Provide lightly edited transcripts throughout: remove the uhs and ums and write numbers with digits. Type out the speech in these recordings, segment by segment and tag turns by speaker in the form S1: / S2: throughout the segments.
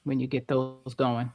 S1: when you get those going.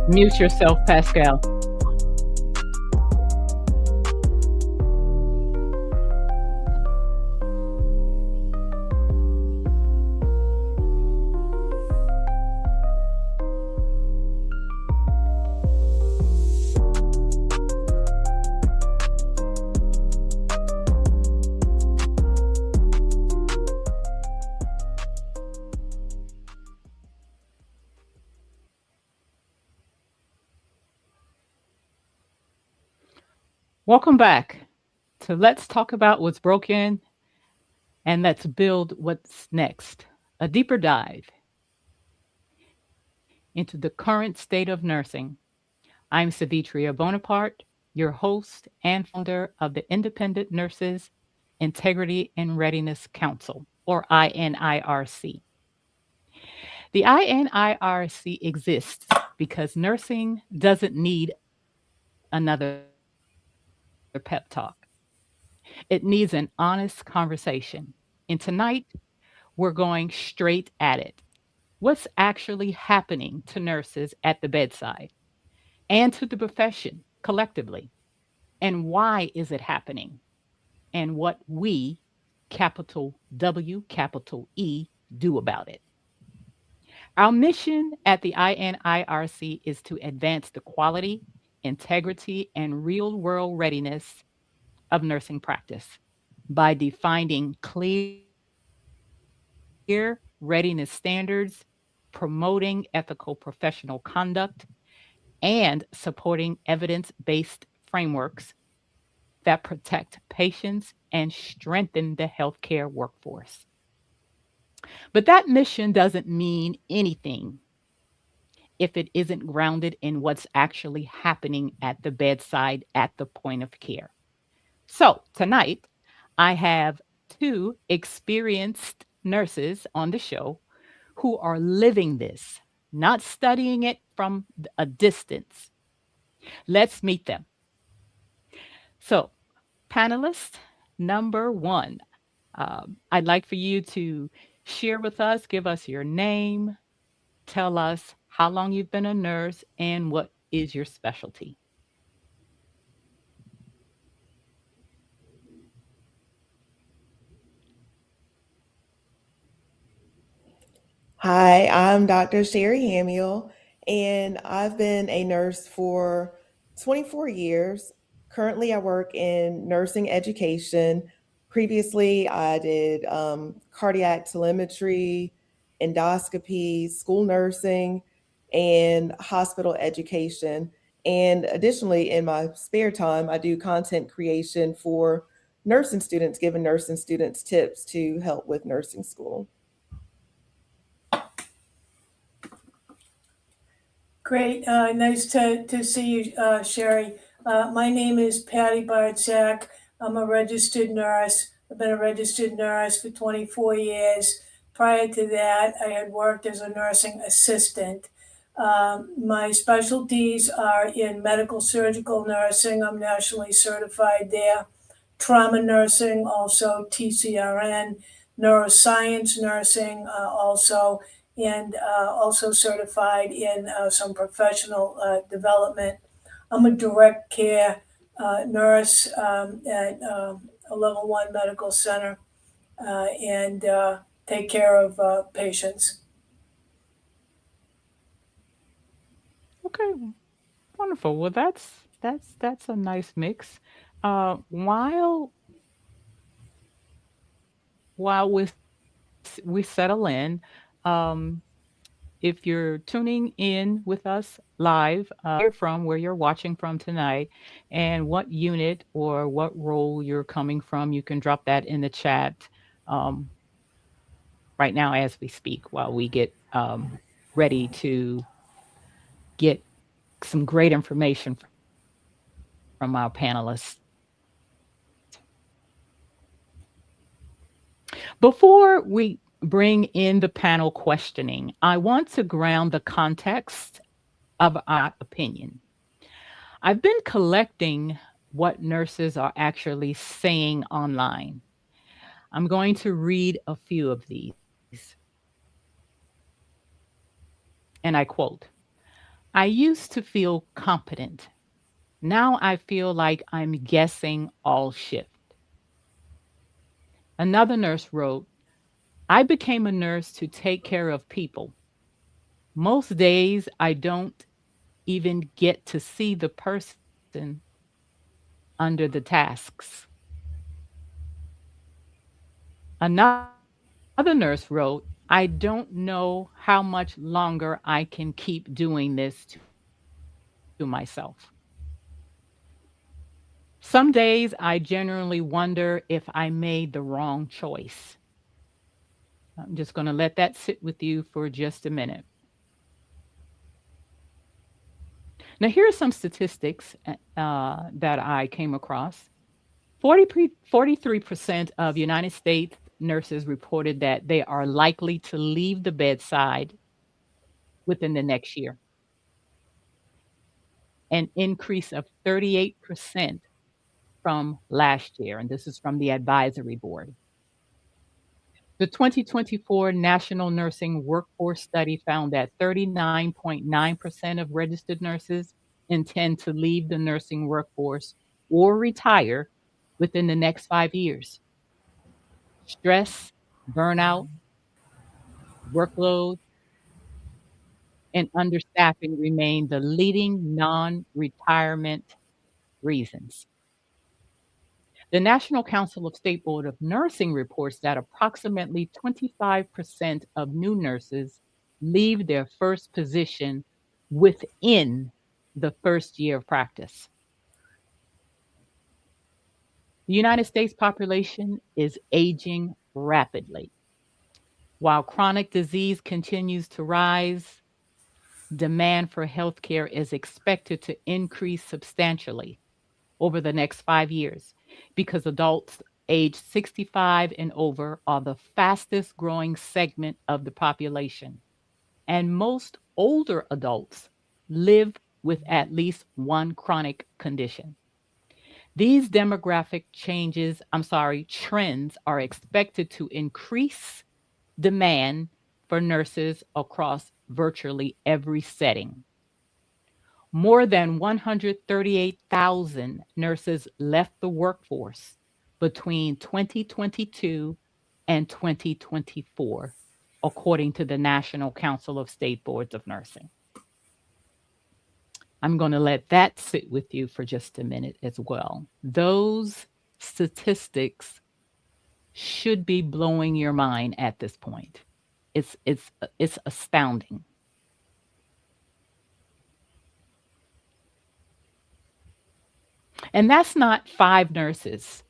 S1: Mute yourself, Pascal. Welcome back to Let's Talk About What's Broken and Let's Build What's Next. A deeper dive into the current state of nursing. I'm Savitria Bonaparte, your host and founder of the Independent Nurses Integrity and Readiness Council, or INIRC. The INIRC exists because nursing doesn't need another pep talk. It needs an honest conversation. And tonight, we're going straight at it. What's actually happening to nurses at the bedside and to the profession collectively? And why is it happening? And what we, capital W, capital E, do about it. Our mission at the INIRC is to advance the quality, integrity, and real world readiness of nursing practice by defining clear readiness standards, promoting ethical professional conduct, and supporting evidence based frameworks that protect patients and strengthen the healthcare workforce. But that mission doesn't mean anything if it isn't grounded in what's actually happening at the bedside at the point of care. So tonight, I have two experienced nurses on the show who are living this, not studying it from a distance. Let's meet them. So, panelist number one, I'd like for you to share with us, give us your name, tell us how long you've been a nurse, and what is your specialty.
S2: Hi, I'm Dr. Sherry Hamiel, and I've been a nurse for 24 years. Currently, I work in nursing education. Previously, I did cardiac telemetry, endoscopy, school nursing, and hospital education. And additionally, in my spare time, I do content creation for nursing students, giving nursing students tips to help with nursing school.
S3: Great. Nice to see you, Sherry. My name is Patty Bartzak. I'm a registered nurse. I've been a registered nurse for 24 years. Prior to that, I had worked as a nursing assistant. My specialties are in medical surgical nursing. I'm nationally certified there. Trauma nursing, also TCRN, neuroscience nursing, also and also certified in some professional development. I'm a direct care nurse at a level one medical center and take care of patients.
S1: Okay, wonderful. Well, that's a nice mix. While we settle in, if you're tuning in with us live, from where you're watching from tonight, and what unit or what role you're coming from, you can drop that in the chat um, right now as we speak, while we get ready to get some great information from our panelists. Before we bring in the panel questioning, I want to ground the context of our opinion. I've been collecting what nurses are actually saying online. I'm going to read a few of these. And I quote, I used to feel competent. Now I feel like I'm guessing all shift. Another nurse wrote, I became a nurse to take care of people. Most days I don't even get to see the person under the tasks. Another nurse wrote, I don't know how much longer I can keep doing this to myself. Some days I genuinely wonder if I made the wrong choice. I'm just going to let that sit with you for just a minute. Now, here are some statistics that I came across. 43% of United States nurses reported that they are likely to leave the bedside within the next year, an increase of 38% from last year. And this is from the advisory board. The 2024 National Nursing Workforce Study found that 39.9% of registered nurses intend to leave the nursing workforce or retire within the next 5 years. Stress, burnout, workload, and understaffing remain the leading non retirement reasons. The National Council of State Board of Nursing reports that approximately 25% of new nurses leave their first position within the first year of practice. The United States population is aging rapidly. While chronic disease continues to rise, demand for healthcare is expected to increase substantially over the next 5 years because adults age 65 and over are the fastest growing segment of the population. And most older adults live with at least one chronic condition. These trends are expected to increase demand for nurses across virtually every setting. More than 138,000 nurses left the workforce between 2022 and 2024, according to the National Council of State Boards of Nursing. I'm going to let that sit with you for just a minute as well. Those statistics should be blowing your mind at this point. It's astounding. And that's not five nurses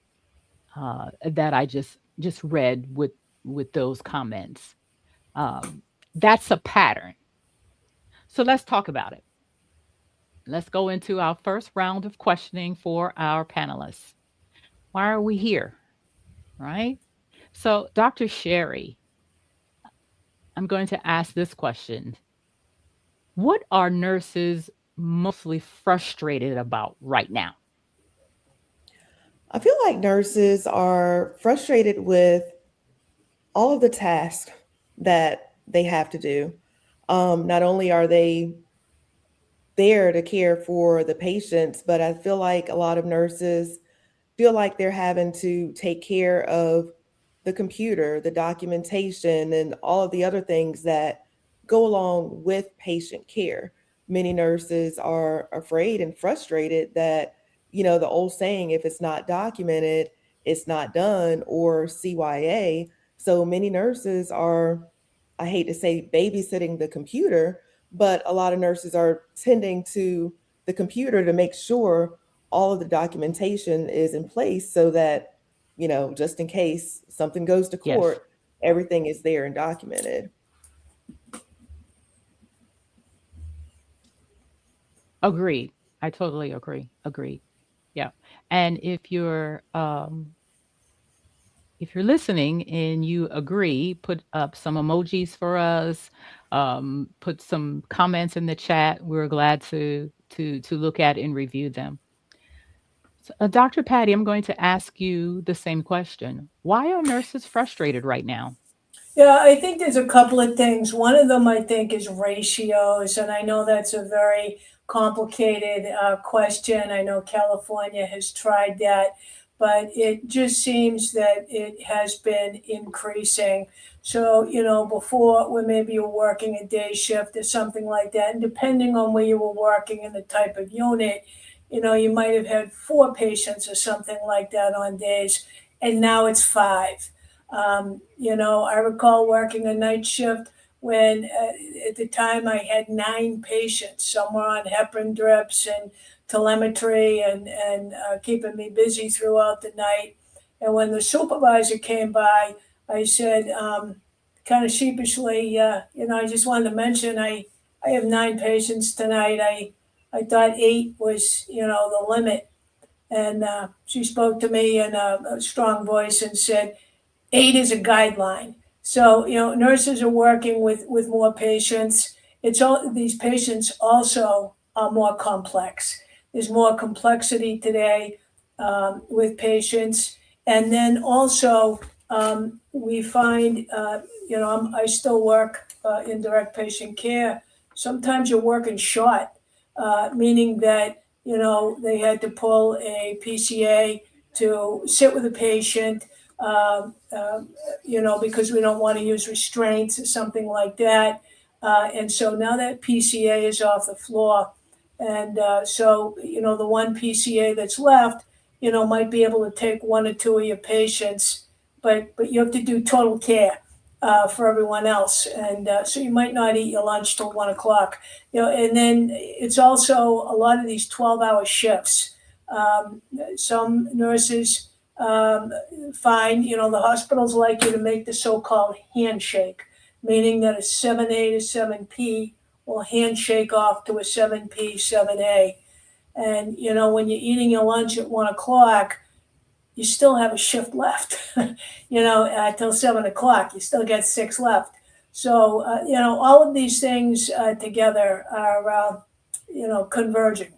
S1: that I just read with those comments. Um, that's a pattern. So let's talk about it. Let's go into our first round of questioning for our panelists. Why are we here? Right? So, Dr. Sherry, I'm going to ask this question. What are nurses mostly frustrated about right now?
S2: I feel like nurses are frustrated with all of the tasks that they have to do. Not only are they there to care for the patients, but I feel like a lot of nurses feel like they're having to take care of the computer, the documentation, and all of the other things that go along with patient care. Many nurses are afraid and frustrated that, the old saying, if it's not documented, it's not done, or CYA. So many nurses are, I hate to say babysitting the computer, but a lot of nurses are tending to the computer to make sure all of the documentation is in place so that, just in case something goes to
S1: Yes.
S2: court, everything is there and documented.
S1: Agreed. I totally agree. Agreed. Yeah. And if you're listening and you agree, put up some emojis for us. Put some comments in the chat. We're glad to look at and review them. So, Dr. Patty, I'm going to ask you the same question. Why are nurses frustrated right now?
S3: Yeah, I think there's a couple of things. One of them I think is ratios, and I know that's a very complicated question. I know California has tried that, but it just seems that it has been increasing. So, before when maybe you were working a day shift or something like that, and depending on where you were working and the type of unit, you might have had four patients or something like that on days, and now it's five. I recall working a night shift when at the time I had nine patients. Some were on heparin drips and telemetry and keeping me busy throughout the night. And when the supervisor came by, I said, kind of sheepishly, I just wanted to mention I have nine patients tonight. I thought eight was, the limit. And she spoke to me in a strong voice and said, eight is a guideline. So, nurses are working with more patients. It's all these patients also are more complex. There's more complexity today with patients. And then also, we find, I still work in direct patient care. Sometimes you're working short, meaning that, they had to pull a PCA to sit with a patient because we don't want to use restraints or something like that. And so now that PCA is off the floor. And so, the one PCA that's left, might be able to take one or two of your patients, but you have to do total care for everyone else. And so you might not eat your lunch till 1 o'clock. And then it's also a lot of these 12-hour shifts. Some nurses find, the hospitals like you to make the so-called handshake, meaning that a 7A to 7P will handshake off to a 7P, 7A. And, when you're eating your lunch at 1 o'clock, you still have a shift left, till 7 o'clock, you still get six left. So, all of these things together are, converging.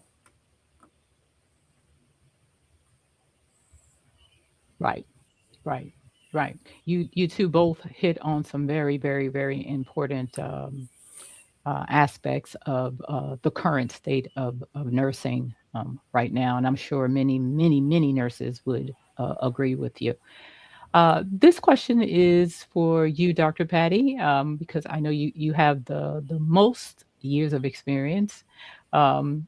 S1: Right. Right. Right. You two both hit on some very, very, very important aspects of the current state of nursing right now. And I'm sure many, many, many nurses would agree with you. This question is for you, Dr. Patty, because I know you have the most years of experience. Um,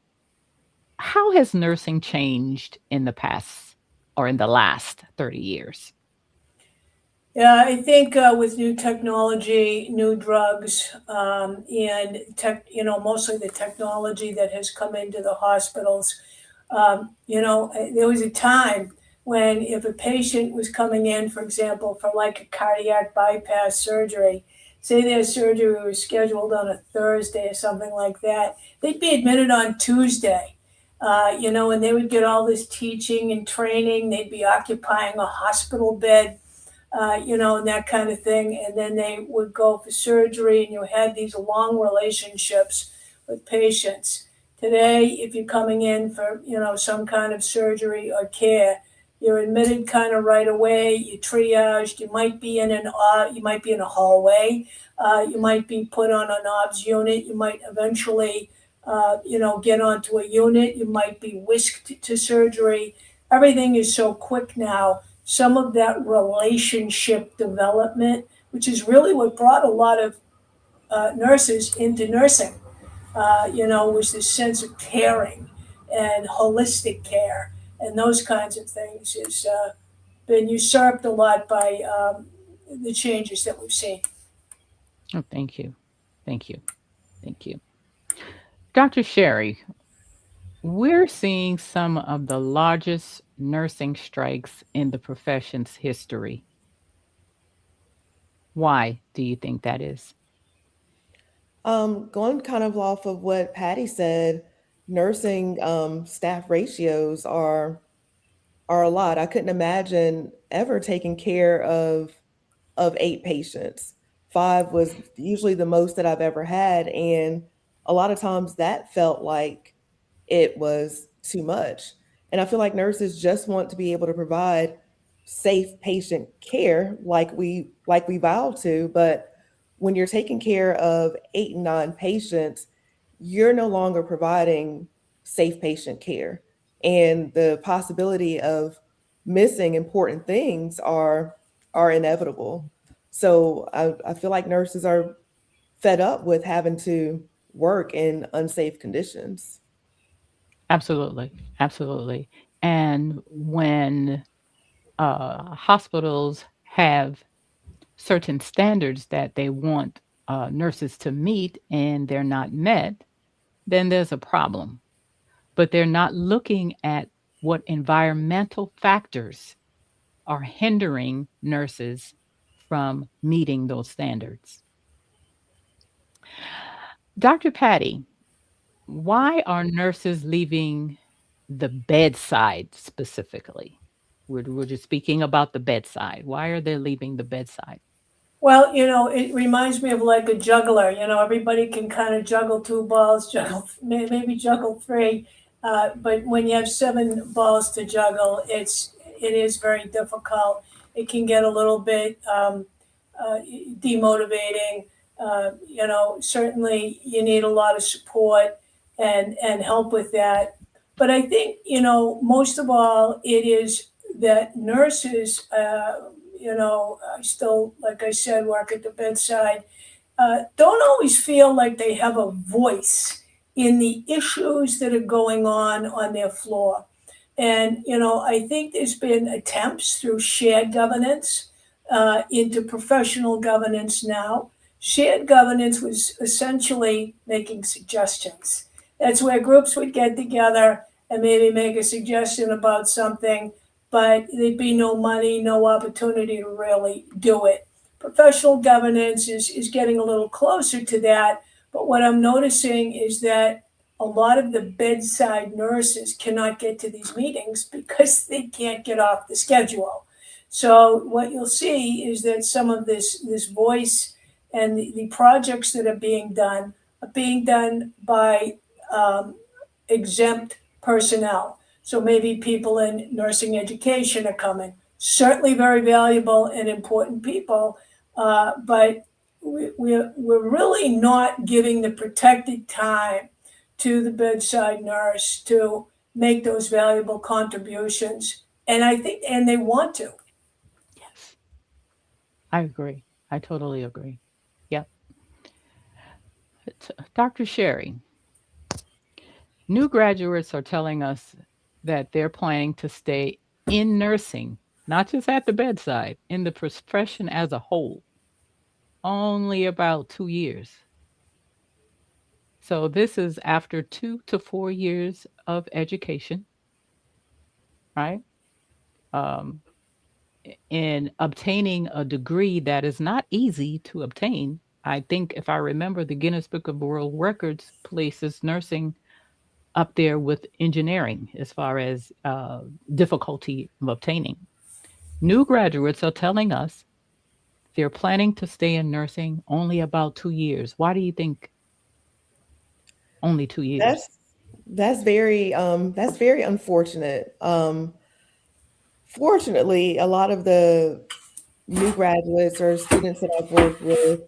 S1: how has nursing changed in the past or in the last 30 years?
S3: Yeah, I think with new technology, new drugs, and mostly the technology that has come into the hospitals. There was a time when if a patient was coming in, for example, for like a cardiac bypass surgery, say their surgery was scheduled on a Thursday or something like that, they'd be admitted on Tuesday. And they would get all this teaching and training. They'd be occupying a hospital bed, and that kind of thing. And then they would go for surgery, and you had these long relationships with patients. Today, if you're coming in for, some kind of surgery or care, you're admitted kind of right away. You're triaged. You might be you might be in a hallway. You might be put on an OBS unit. You might eventually get onto a unit. You might be whisked to surgery. Everything is so quick now. Some of that relationship development, which is really what brought a lot of nurses into nursing, was this sense of caring and holistic care and those kinds of things has been usurped a lot by the changes that we've seen.
S1: Oh, thank you. Thank you. Thank you. Dr. Sherry, we're seeing some of the largest nursing strikes in the profession's history. Why do you think that is?
S2: Going kind of off of what Patty said, nursing staff ratios are a lot. I couldn't imagine ever taking care of 8 patients. 5 was usually the most that I've ever had, and a lot of times that felt like it was too much. And I feel like nurses just want to be able to provide safe patient care like we vow to, but when you're taking care of 8 and 9 patients, you're no longer providing safe patient care. And the possibility of missing important things are inevitable. So I feel like nurses are fed up with having to work in unsafe conditions.
S1: Absolutely. Absolutely. And when hospitals have certain standards that they want nurses to meet and they're not met, then there's a problem. But they're not looking at what environmental factors are hindering nurses from meeting those standards. Dr. Patty, why are nurses leaving the bedside specifically? We're just speaking about the bedside. Why are they leaving the bedside?
S3: Well, it reminds me of like a juggler. Everybody can kind of juggle two balls, juggle maybe juggle three, but when you have seven balls to juggle, it is very difficult. It can get a little bit demotivating. Certainly you need a lot of support and help with that. But I think most of all, it is that nurses. I still, like I said, work at the bedside. Don't always feel like they have a voice in the issues that are going on their floor. And, I think there's been attempts through shared governance into professional governance now. Shared governance was essentially making suggestions. That's where groups would get together and maybe make a suggestion about something, but there'd be no money, no opportunity to really do it. Professional governance is getting a little closer to that, but what I'm noticing is that a lot of the bedside nurses cannot get to these meetings because they can't get off the schedule. So what you'll see is that some of this voice and the projects that are being done by exempt personnel. So maybe people in nursing education are coming. Certainly very valuable and important people, but we're really not giving the protected time to the bedside nurse to make those valuable contributions. And I think, and they want to.
S1: Yes, I agree. I totally agree. Yep. Dr. Sherry, new graduates are telling us that they're planning to stay in nursing, not just at the bedside, in the profession as a whole, only about 2 years. So this is after 2 to 4 years of education, right? Um, in obtaining a degree that is not easy to obtain. I think, if I remember, the Guinness Book of World Records places nursing up there with engineering as far as difficulty of obtaining. New graduates are telling us they're planning to stay in nursing only about 2 years. Why do you think only 2 years?
S2: That's very unfortunate. Fortunately, a lot of the new graduates or students that I've worked with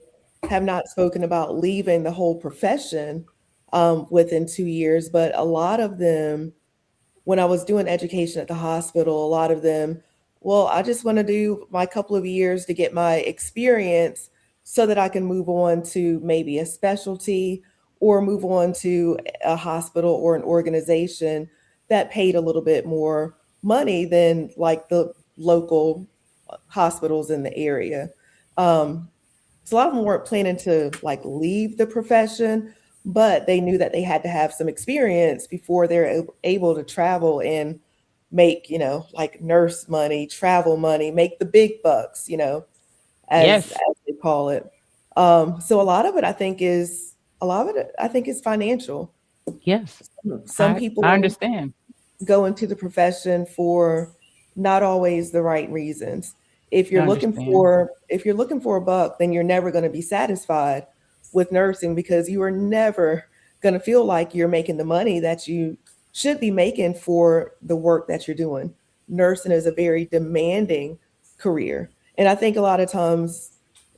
S2: have not spoken about leaving the whole profession. within 2 years. But a lot of them, when I was doing education at the hospital, a lot of them, well, I just want to do my couple of years to get my experience so that I can move on to maybe a specialty or move on to a hospital or an organization that paid a little bit more money than like the local hospitals in the area. Um, so a lot of them weren't planning to like leave the profession, but they knew that they had to have some experience before they're able to travel and make, like nurse money, travel money, make the big bucks,
S1: Yes.
S2: as they call it. So a lot of it I think is financial.
S1: Yes.
S2: Some
S1: I
S2: people
S1: understand.
S2: go into the profession for not always the right reasons.
S1: I understand.
S2: If you're looking for a buck, then you're never going to be satisfied with nursing because you are never going to feel like you're making the money that you should be making for the work that you're doing. Nursing is a very demanding career. And I think a lot of times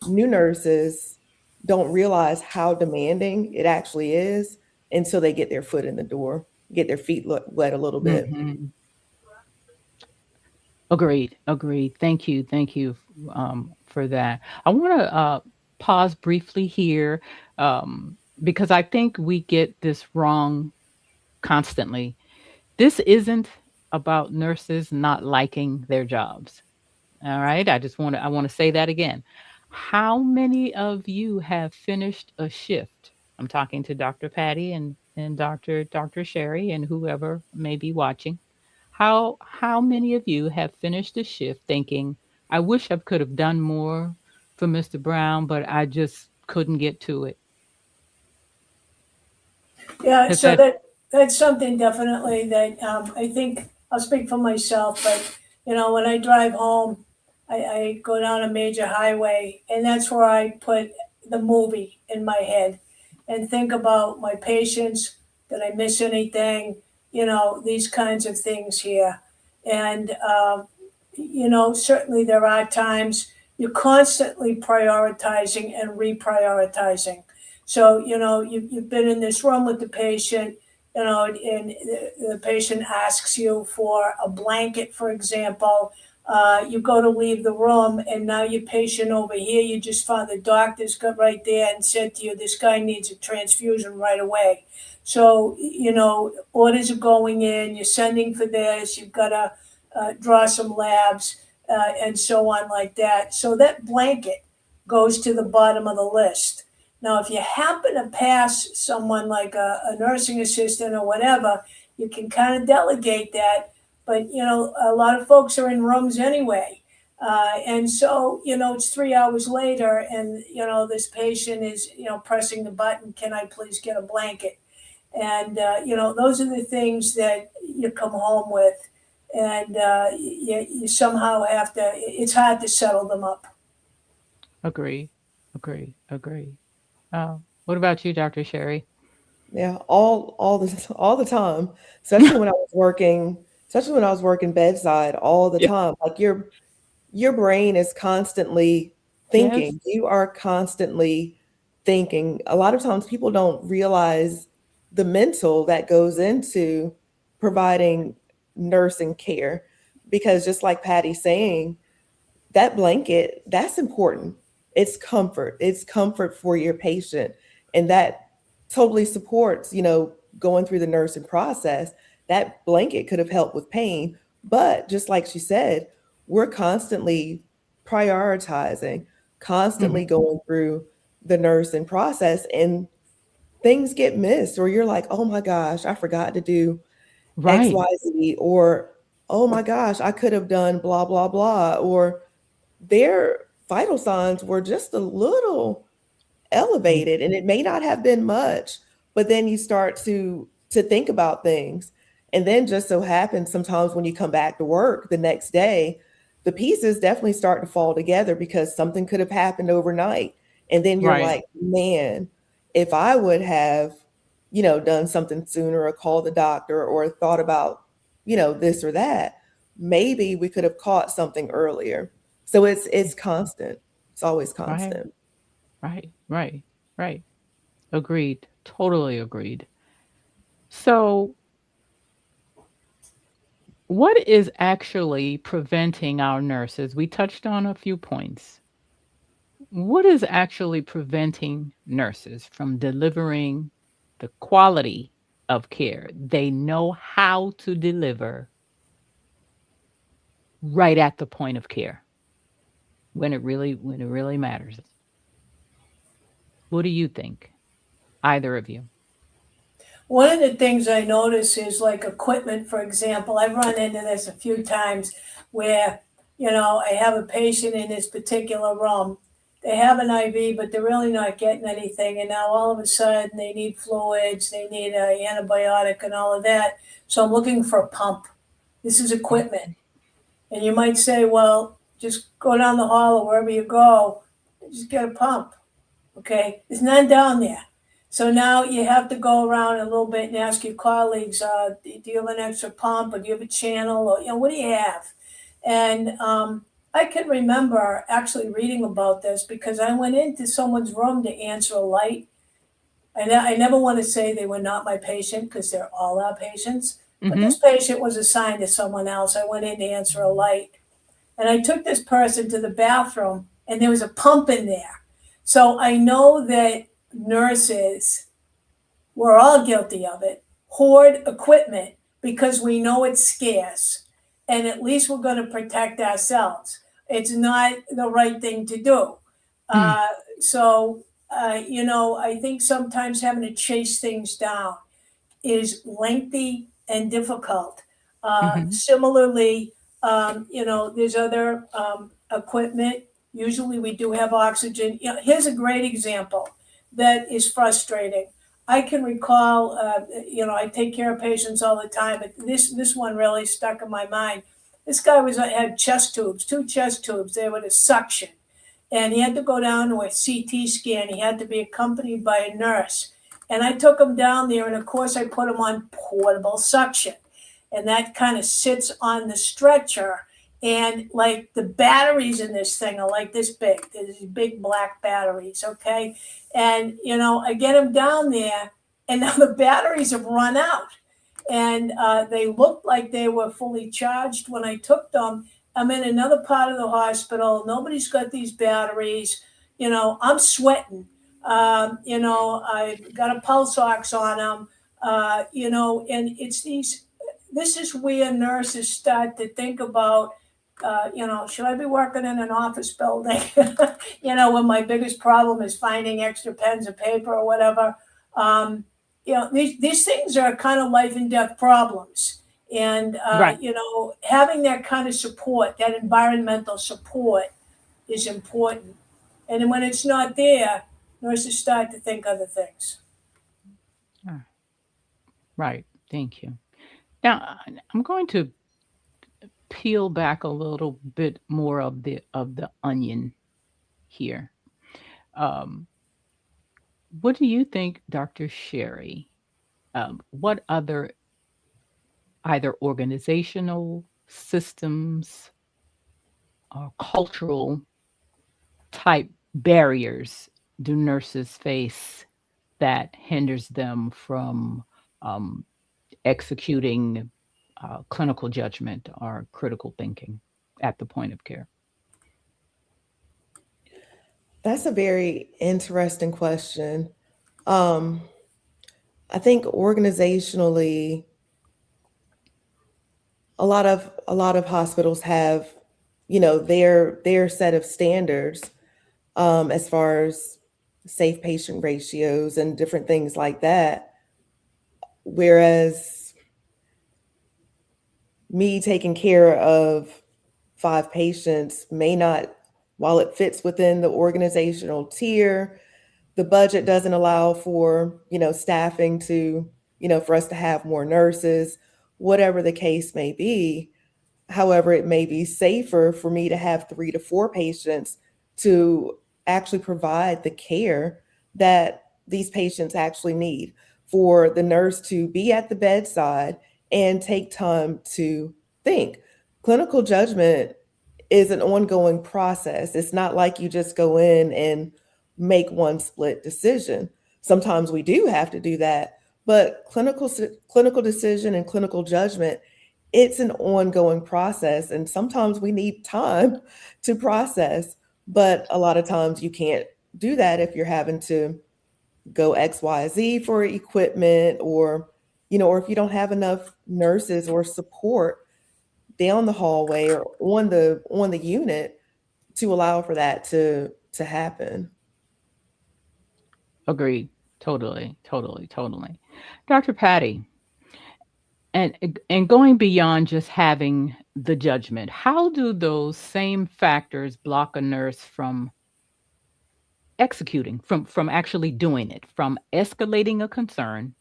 S2: new nurses don't realize how demanding it actually is until they get their foot in the door, get their feet wet a little bit.
S1: Mhm. Agreed. Agreed. Thank you. Thank you for that. I want to pause briefly here because I think we get this wrong constantly. This isn't about nurses not liking their jobs. All right. I want to say that again. How many of you have finished a shift? I'm talking to Dr. Patty and Dr. Sherry and whoever may be watching. How many of you have finished a shift thinking, I wish I could have done more for Mr. Brown, but I just couldn't get to it?
S3: Yeah,
S1: Has
S3: so
S1: that
S3: that's something definitely that I think I'll speak for myself, but when I drive home, I go down a major highway, and that's where I put the movie in my head and think about my patients. Did I miss anything? These kinds of things here. And certainly there are times you're constantly prioritizing and reprioritizing. So, you've been in this room with the patient, and the patient asks you for a blanket, for example. You go to leave the room, and now your patient over here, you just found the doctor's got right there and said to you, this guy needs a transfusion right away. So, orders are going in, you're sending for this, you've got to draw some labs, and so on like that. So that blanket goes to the bottom of the list. Now, if you happen to pass someone like a nursing assistant or whatever, you can kind of delegate that. But, a lot of folks are in rooms anyway. And so, it's 3 hours later, and, this patient is, pressing the button, can I please get a blanket? And, those are the things that you come home with. And you somehow have to, it's hard to settle them up.
S1: agree? Agree. Agree. What about you, Dr. Sherry?
S2: Yeah, all the time, especially when I was working, especially when I was working bedside all the
S1: Yeah.
S2: time. Like your brain is constantly
S1: Yes.
S2: thinking. You are constantly thinking. A lot of times people don't realize the mental that goes into providing nursing care because just like Patty's saying, that blanket, that's important. It's comfort for your patient, and that totally supports, going through the nursing process. That blanket could have helped with pain, but just like she said, we're constantly prioritizing,
S1: Mhm.
S2: constantly going through the nursing process, and things get missed, or you're like, oh my gosh, I forgot to do
S1: Right.
S2: XYZ, or oh my gosh, I could have done blah blah blah, or their vital signs were just a little
S1: Mm.
S2: elevated, and it may not have been much, but then you start to think about things, and then just so happens sometimes when you come back to work the next day, the pieces definitely start to fall together because something could have happened overnight, and then you're
S1: Right.
S2: like, man, if I would have, done something sooner or called the doctor or thought about, this or that, maybe we could have caught something earlier. So it's constant. It's always
S1: Right.
S2: constant.
S1: Right. Right. Right. Agreed. Totally agreed. So, what is actually preventing our nurses? We touched on a few points. What is actually preventing nurses from delivering the quality of care they know how to deliver right at the point of care when it really matters? What do you think? Either of you.
S3: One of the things I notice is like equipment, for example. I've run into this a few times where, I have a patient in this particular room. They have an IV, but they're really not getting anything. And now all of a sudden they need fluids, they need an antibiotic and all of that. So I'm looking for a pump. This is equipment. And you might say, well, just go down the hall or wherever you go, just get a pump. Okay, there's none down there. So now you have to go around a little bit and ask your colleagues, do you have an extra pump or do you have a channel or, what do you have? And I can remember actually reading about this because I went into someone's room to answer a light. And I never want to say they were not my patient because they're all our patients. But
S1: Mm-hmm.
S3: this patient was assigned to someone else. I went in to answer a light. And I took this person to the bathroom and there was a pump in there. So I know that nurses, we're all guilty of it, hoard equipment because we know it's scarce and at least we're going to protect ourselves. It's not the right thing to do.
S1: Mm.
S3: Uh, so, I think sometimes having to chase things down is lengthy and difficult.
S1: Mm-hmm.
S3: Similarly, there's other equipment. Usually we do have oxygen. Here's a great example that is frustrating. I can recall, I take care of patients all the time, but this one really stuck in my mind. This guy had chest tubes, two chest tubes. They were to suction, and he had to go down to a CT scan. He had to be accompanied by a nurse. And I took him down there, and of course, I put him on portable suction. And that kind of sits on the stretcher. And like the batteries in this thing are like this big. There's these big black batteries, okay? And, I get him down there, and now the batteries have run out. And they looked like they were fully charged when I took them. I'm in another part of the hospital. Nobody's got these batteries. I'm sweating. I've got a pulse ox on them. And it's these. This is where nurses start to think about. Should I be working in an office building? When my biggest problem is finding extra pens and paper or whatever. These things are kind of life and death problems. And,
S1: Right.
S3: having that kind of support, that environmental support is important. And then when it's not there, nurses start to think other things.
S1: Ah, right. Thank you. Now, I'm going to peel back a little bit more of the onion here. Um, what do you think, Dr. Sherry? What other either organizational systems or cultural type barriers do nurses face that hinders them from um, executing clinical judgment or critical thinking at the point of care?
S2: That's a very interesting question. Um, I think organizationally, a lot of hospitals have, their set of standards, as far as safe patient ratios and different things like that. Whereas me taking care of 5 patients may not, while it fits within the organizational tier, the budget doesn't allow for, staffing to, for us to have more nurses, whatever the case may be. However, it may be safer for me to have 3 to 4 patients to actually provide the care that these patients actually need, for the nurse to be at the bedside and take time to think. Clinical judgment is an ongoing process. It's not like you just go in and make one split decision. sometimes we do have to do that, but clinical decision and clinical judgment, it's an ongoing process, and sometimes we need time to process, but a lot of times you can't do that if you're having to go XYZ for equipment, or or if you don't have enough nurses or support down the hallway or on the unit to allow for that to happen.
S1: Agreed. Totally, totally, totally. Dr. Patty, and going beyond just having the judgment, how do those same factors block a nurse from executing, from actually doing it, from escalating a concern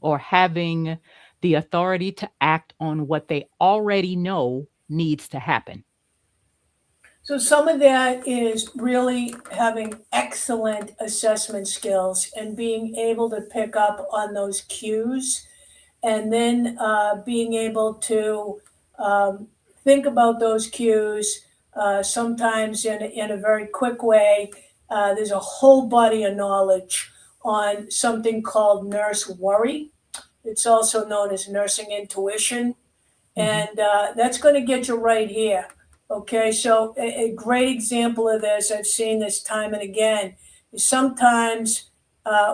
S1: or having the authority to act on what they already know needs to happen?
S3: So some of that is really having excellent assessment skills and being able to pick up on those cues, and then being able to um, think about those cues sometimes in a very quick way. There's a whole body of knowledge on something called nurse worry. It's also known as nursing intuition,
S1: Mhm.
S3: and that's going to get you right here. Okay, so a great example of this, I've seen this time and again, is sometimes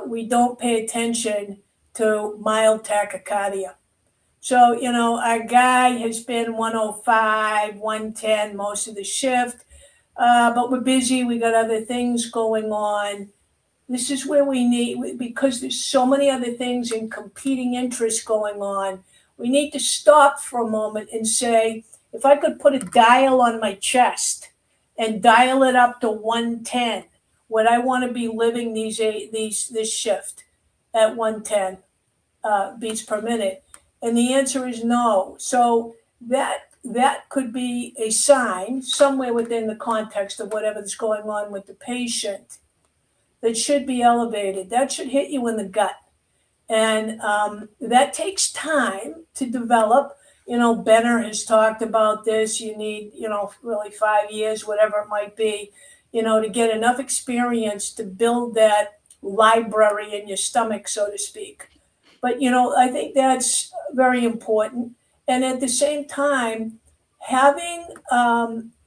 S3: we don't pay attention to mild tachycardia. So, our guy has been 105, 110 most of the shift, but we're busy, we got other things going on. This is where we need, because there's so many other things and competing interests going on, we need to stop for a moment and say, if I could put a dial on my chest and dial it up to 110, would I want to be living this shift at 110 beats per minute? And the answer is no. So that could be a sign somewhere within the context of whatever's going on with the patient that should be elevated. That should hit you in the gut. And that takes time to develop. Benner has talked about this. You need, really 5 years, whatever it might be, to get enough experience to build that library in your stomach, so to speak. But, I think that's very important. And at the same time, having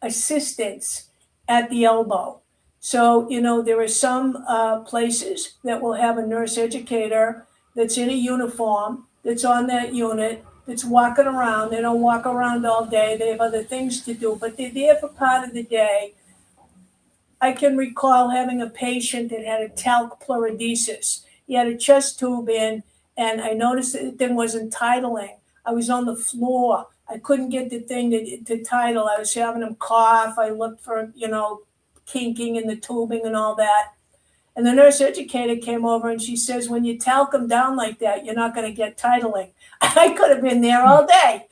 S3: assistance at the elbow. So, there are some places that will have a nurse educator that's in a uniform, that's on that unit, that's walking around. They don't walk around all day, they have other things to do, but they're there for part of the day. I can recall having a patient that had a talc pleurodesis. He had a chest tube in, and I noticed that the thing wasn't titling. I was on the floor. I couldn't get the thing to title. I was having him cough. I looked for, kinking in the tubing and all that. And the nurse educator came over and she says, when you talc them down like that, you're not going to get titling. I could have been there all day.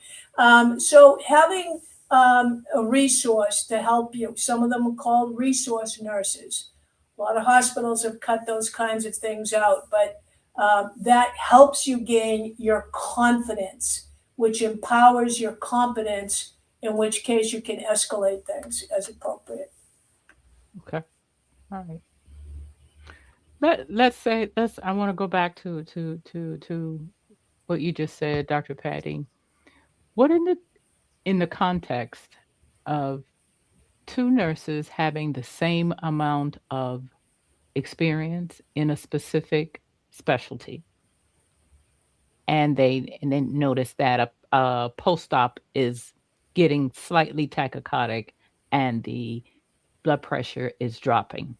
S3: So having a resource to help you, some of them are called resource nurses. A lot of hospitals have cut those kinds of things out, but that helps you gain your confidence, which empowers your competence, in which case you can escalate things as appropriate.
S1: Okay. All right. Let's say let's I want to go back to what you just said, Dr. Patty. What in the context of two nurses having the same amount of experience in a specific specialty, and then notice that a post-op is getting slightly tachycardic and the blood pressure is dropping.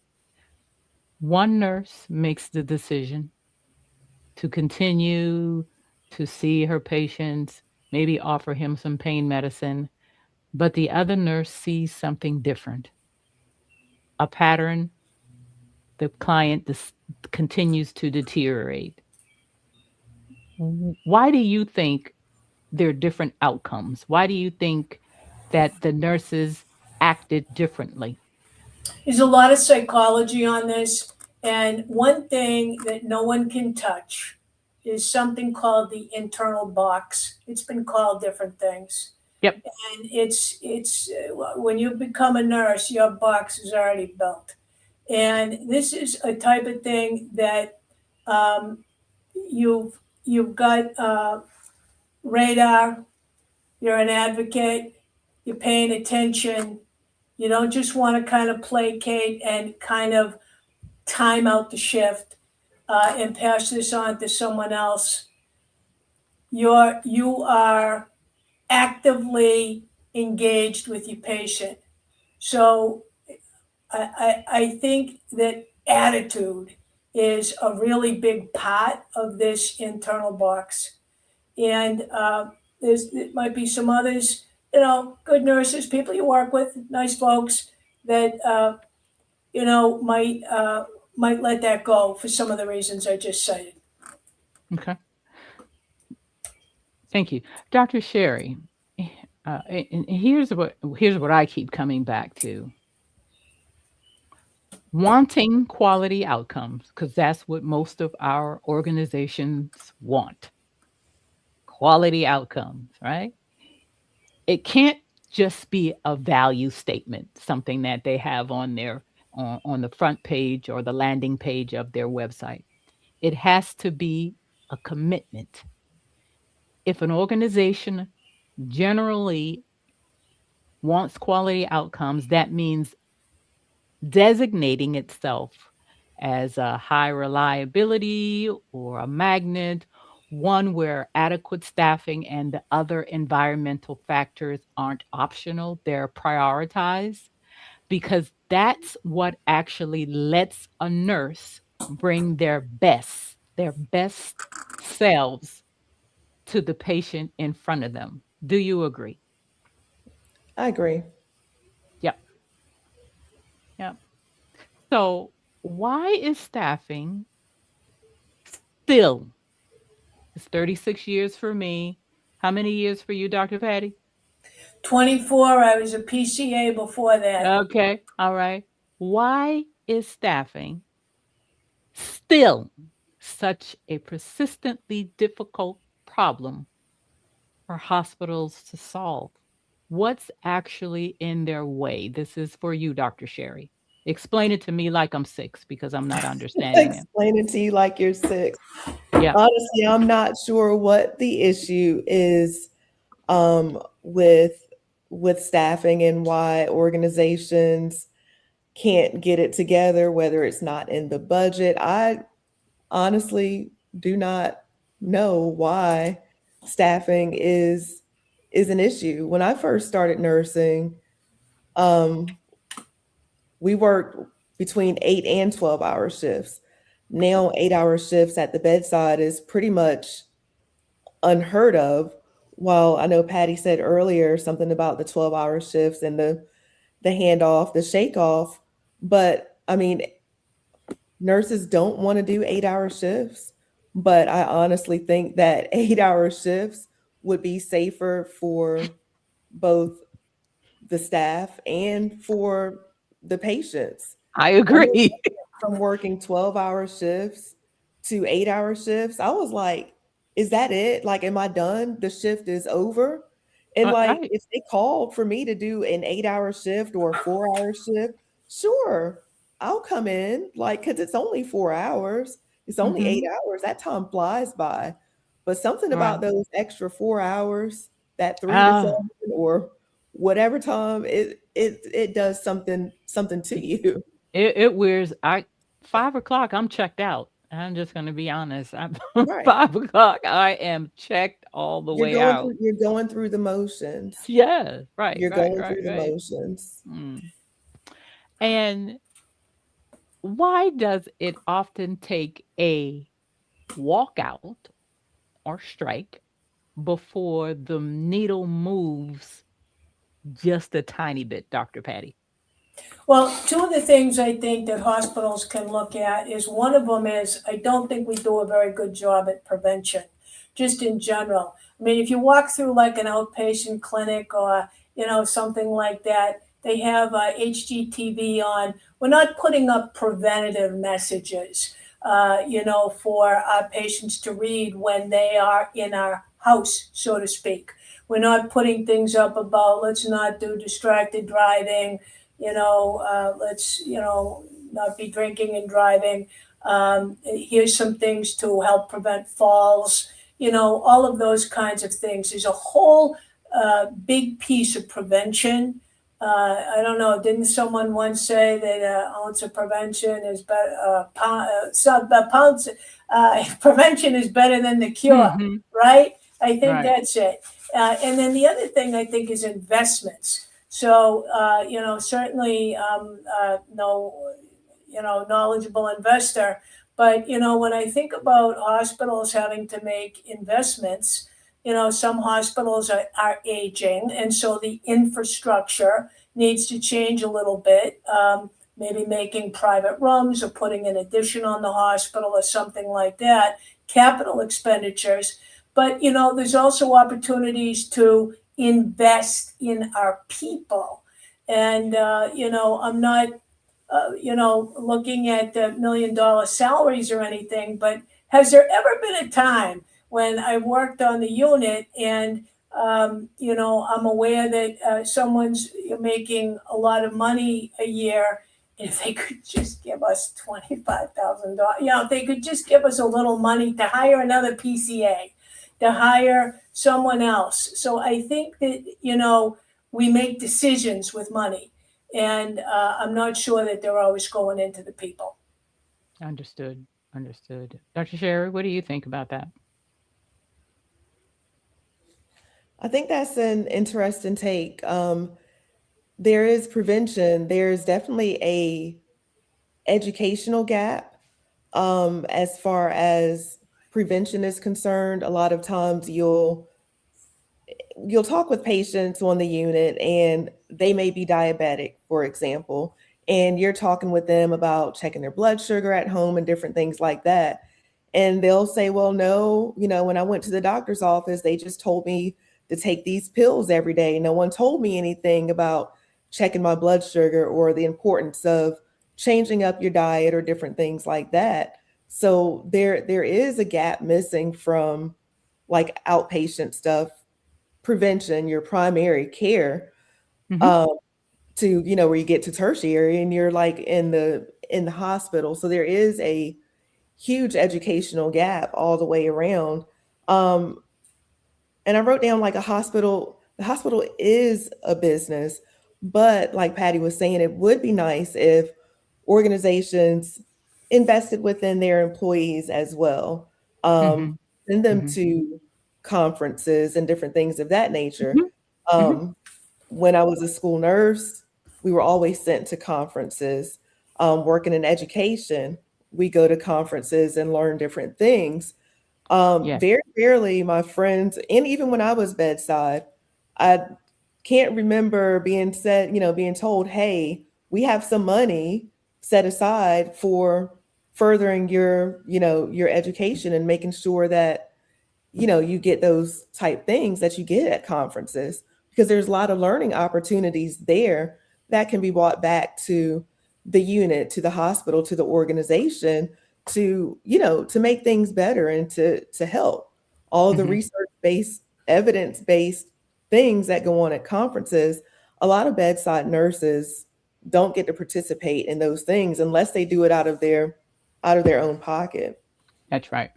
S1: One nurse makes the decision to continue to see her patients, maybe offer him some pain medicine, but the other nurse sees something different, a pattern. The client continues to deteriorate. Why do you think there are different outcomes? Why do you think that the nurses acted differently?
S3: There's a lot of psychology on this, and one thing that no one can touch is something called the internal box. It's been called different things,
S1: Yep.
S3: and it's when you become a nurse, your box is already built, and this is a type of thing that Um, you've got radar. You're an advocate. You're paying attention. You don't just want to kind of placate and kind of time out the shift and pass this on to someone else. You are actively engaged with your patient. So I think that attitude is a really big part of this internal box. And there might be some others, good nurses, people you work with, nice folks that might let that go for some of the reasons I just cited.
S1: Okay. Thank you. Dr. Sherry, and here's what I keep coming back to. Wanting quality outcomes, because that's what most of our organizations want. Quality outcomes, right? It can't just be a value statement, something that they have on the front page or the landing page of their website. It has to be a commitment. If an organization generally wants quality outcomes, that means designating itself as a high reliability or a magnet, one where adequate staffing and the other environmental factors aren't optional, they're prioritized, because that's what actually lets a nurse bring their best selves to the patient in front of them. Do you agree?
S2: I agree.
S1: Yep. Yep. So, why is staffing still? It's 36 years for me. How many years for you, Dr. Patty?
S3: 24, I was a PCA before that.
S1: Okay. All right. Why is staffing still such a persistently difficult problem for hospitals to solve? What's actually in their way? This is for you, Dr. Sherry. Explain it to me like I'm six because I'm not understanding it.
S2: Explain it to you like you're six.
S1: Yeah.
S2: Honestly, I'm not sure what the issue is with staffing and why organizations can't get it together, whether it's not in the budget. I honestly do not know why staffing is an issue. When I first started nursing, um, we worked between 8 and 12 hour shifts. Now, 8 hour shifts at the bedside is pretty much unheard of. While I know Patty said earlier something about the 12 hour shifts and the handoff, the shake off, but I mean, nurses don't want to do 8 hour shifts, but I honestly think that 8 hour shifts would be safer for both the staff and for the patients.
S1: I
S2: I know
S1: agree.
S2: from working 12 hour shifts to 8 hour shifts, I was like, is that it? Like, am I done? The shift is over. And like,
S1: Right.
S2: if they called for me to do an 8 hour shift or a 4 hour shift, sure, I'll come in. Like, because it's only 4 hours, it's only eight
S1: Mhm.
S2: hours. That time flies by. But something about
S1: Right.
S2: those extra 4 hours, that 3 to 7
S1: Ah,
S2: or whatever time, it does something to
S1: y
S2: you.
S1: it wears I 5 o'clock, I'm checked out. I'm just gonna be honest. I'm
S2: Right.
S1: 5 o'clock, I am checked all the way out.
S2: You're going through the motions.
S1: Yeah. Right,
S2: You're
S1: right,
S2: going
S1: right,
S2: through the
S1: right.
S2: motions.
S1: Mm. And why does it often take a walkout or strike before the needle moves just a tiny bit, Dr. Patty?
S3: Well, two of the things I think that hospitals can look at is one of them is I don't think we do a very good job at prevention, just in general. I mean, if you walk through like an outpatient clinic or something like that, they have HGTV on. We're not putting up preventative messages, for our patients to read when they are in our house, so to speak. We're not putting things up about let's not do distracted driving, let's not be drinking and driving. Here's some things to help prevent falls. All of those kinds of things. There's a whole big piece of prevention. I don't know. Didn't someone once say that ounce of prevention is better? Pounds prevention is better than the cure,
S1: Mhm.
S3: right? I think
S1: Right.
S3: that's it. And then the other thing I think is investments. So certainly no knowledgeable investor, but when I think about hospitals having to make investments, some hospitals are aging, and so the infrastructure needs to change a little bit. Maybe making private rooms or putting an addition on the hospital or something like that, capital expenditures. But there's also opportunities to invest in our people. And I'm not looking at the $1 million salaries or anything, but has there ever been a time when I worked on the unit and I'm aware that someone's making a lot of money a year. If they could just give us $25,000, if they could just give us a little money to hire another PCA, to hire someone else. So I think that we make decisions with money, and I'm not sure that they're always going into the people.
S1: Understood. Understood. Dr. Sherry, what do you think about that?
S2: I think that's an interesting take. There is prevention. There's definitely a educational gap as far as prevention is concerned. A lot of times you'll talk with patients on the unit and they may be diabetic, for example, and you're talking with them about checking their blood sugar at home and different things like that. And they'll say, well, no, when I went to the doctor's office, they just told me to take these pills every day. No one told me anything about checking my blood sugar or the importance of changing up your diet or different things like that. So there is a gap missing from like outpatient stuff, prevention, your primary care,
S1: Mhm.
S2: um, to where you get to tertiary and you're like in the hospital. So there is a huge educational gap all the way around. Um, and I wrote down like a hospital. The hospital is a business, but like Patty was saying, it would be nice if organizations invested within their employees as well. Um,
S1: Mhm.
S2: Send them
S1: Mhm.
S2: to conferences and different things of that nature.
S1: Mhm. Mhm.
S2: Um, when I was a school nurse, we were always sent to conferences. Working in education, we go to conferences and learn different things.
S1: Yes.
S2: Very rarely, my friends, and even when I was bedside, I can't remember being told, hey, we have some money set aside for furthering your education and making sure that you get those type things that you get at conferences, because there's a lot of learning opportunities there that can be brought back to the unit, to the hospital, to the organization, to make things better and to help. All of the
S1: Mhm.
S2: research based, evidence based things that go on at conferences, a lot of bedside nurses don't get to participate in those things unless they do it out of their own pocket.
S1: That's right.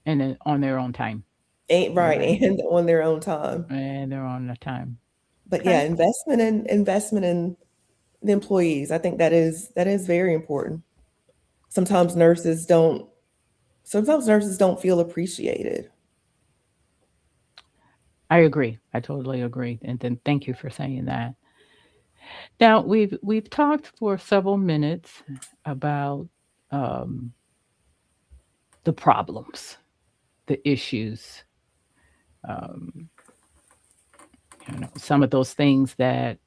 S1: And then on their own time.
S2: Ain't
S1: You're
S2: right,
S1: right.
S2: and on their own time.
S1: And they're on the time.
S2: But yeah,
S1: Okay.
S2: investment in the employees. I think that is very important. Sometimes nurses don't feel appreciated.
S1: I agree. I totally agree. And then thank you for saying that. Now we've talked for several minutes about um, the problems, the issues, um, some of those things that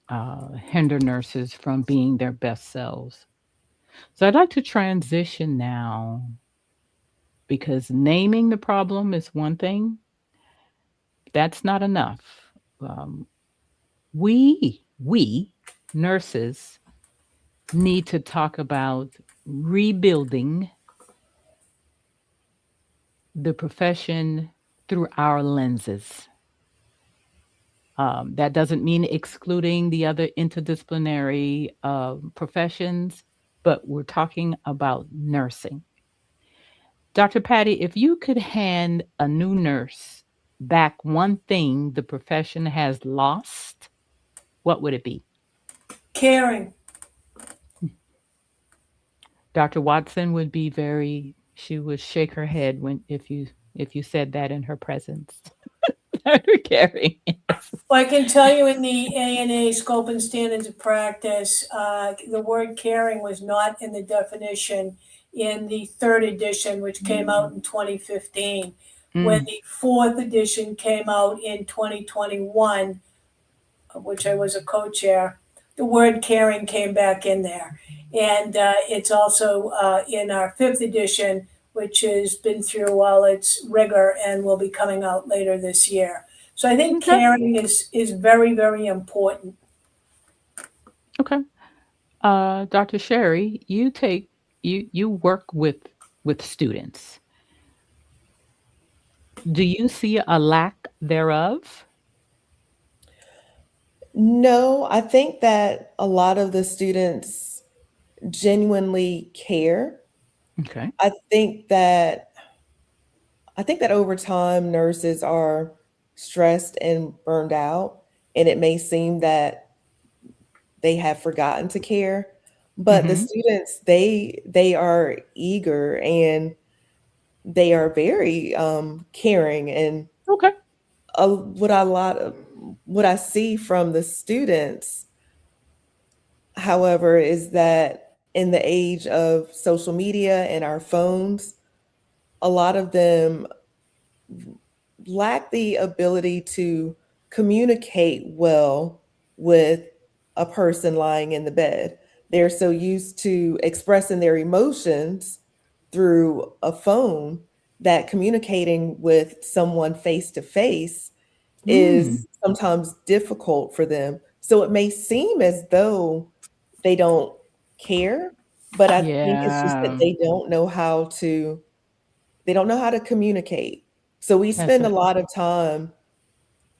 S1: hinder nurses from being their best selves. So I'd like to transition now because naming the problem is one thing. That's not enough. Um, we nurses need to talk about rebuilding the profession through our lenses. That doesn't mean excluding the other interdisciplinary professions, but we're talking about nursing. Dr. Patty, if you could hand a new nurse back one thing the profession has lost, what would it be?
S3: Caring.
S1: Dr. Watson would be very she would shake her head when if you said that in her presence. Dr. Carey. Yes.
S3: Well, I can tell you in the ANA scope and standards of practice, the word caring was not in the definition in the third edition, which came out in 2015. When
S1: Mm.
S3: the fourth edition came out in 2021, of which I was a co-chair, the word caring came back in there. And it's also in our fifth edition, which has been through all its rigor and will be coming out later this year. So I think
S1: Okay.
S3: caring is very, very important.
S1: Okay. Dr. Sherry, you work with students. Do you see a lack thereof?
S2: No, I think that a lot of the students genuinely care.
S1: Okay.
S2: I think that I think that over time nurses are stressed and burned out, and it may seem that they have forgotten to care, but the
S1: Mm-hmm.
S2: students they are eager and they are very caring. And
S1: Okay.
S2: what I see from the students, however, is that in the age of social media and our phones, a lot of them lack the ability to communicate well with a person lying in the bed. They're so used to expressing their emotions through a phone that communicating with someone face to face
S1: Mm.
S2: is sometimes difficult for them. So it may seem as though they don't care, but I think it's just that
S1: Yeah.
S2: they don't know how to communicate. So we
S1: That's
S2: spend a
S1: a
S2: lot of time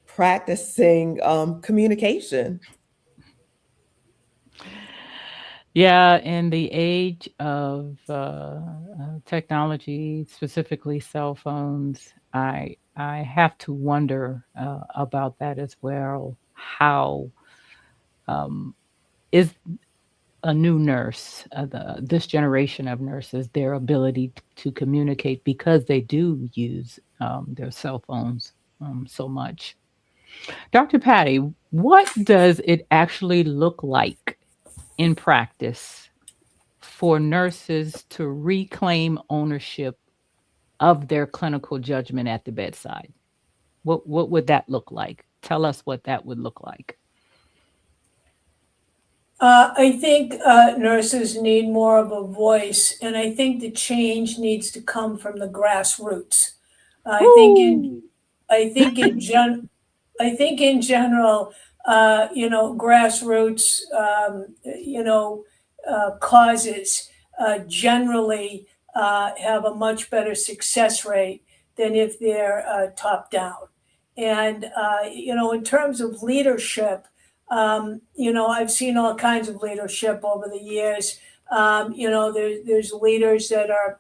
S2: practicing communication.
S1: Yeah, in the age of technology, specifically cell phones, I have to wonder about that as well. How um, is a new nurse, this generation of nurses, their ability to communicate because they do use their cell phones so much. Dr. Patty, what does it actually look like in practice for nurses to reclaim ownership of their clinical judgment at the bedside? What would that look like? Tell us what that would look like.
S3: I think nurses need more of a voice, and I think the change needs to come from the grassroots. I think in
S1: Woo!
S3: I think in gen I think in general, grassroots, causes generally have a much better success rate than if they're top down. And in terms of leadership, I've seen all kinds of leadership over the years. There's leaders that are,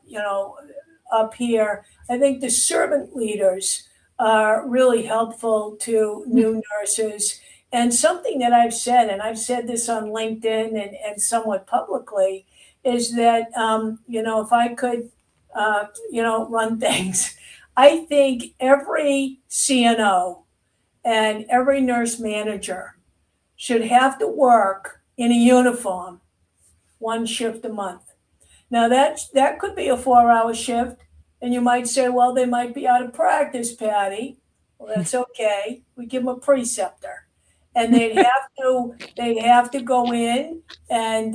S3: up here. I think the servant leaders are really helpful to new nurses. And something that I've said, and I've said this on LinkedIn and somewhat publicly, is that, if I could, run things, I think every CNO and every nurse manager should have to work in a uniform one shift a month. Now that could be a 4-hour shift, and you might say, well, they might be out of practice, Patty. Well, that's okay. We give them a preceptor, and they'd have to go in and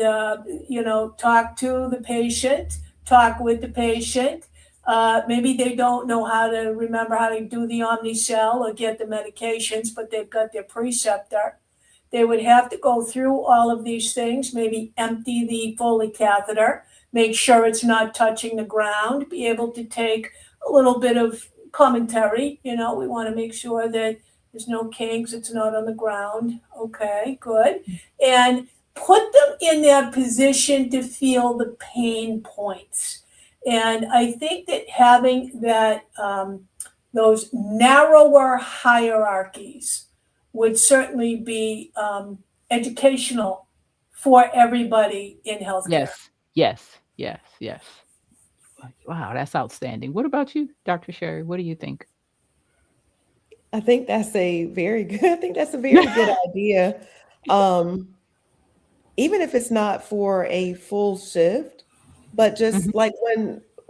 S3: talk to the patient, talk with the patient. Maybe they don't know how to remember how to do the Omnicell or get the medications, but they've got their preceptor. They would have to go through all of these things, maybe empty the Foley catheter, make sure it's not touching the ground, be able to take a little bit of commentary. We want to make sure that there's no kinks, it's not on the ground. Okay, good. And put them in that position to feel the pain points. And I think that having those narrower hierarchies would certainly be educational for everybody in healthcare.
S1: Yes. Yes. Yes. Yes. Wow, that's outstanding. What about you, Dr. Sherry? What do you think?
S2: I think that's a very good I think that's a very good idea. Um, Even if it's not for a full shift, but
S1: Mhm.
S2: just like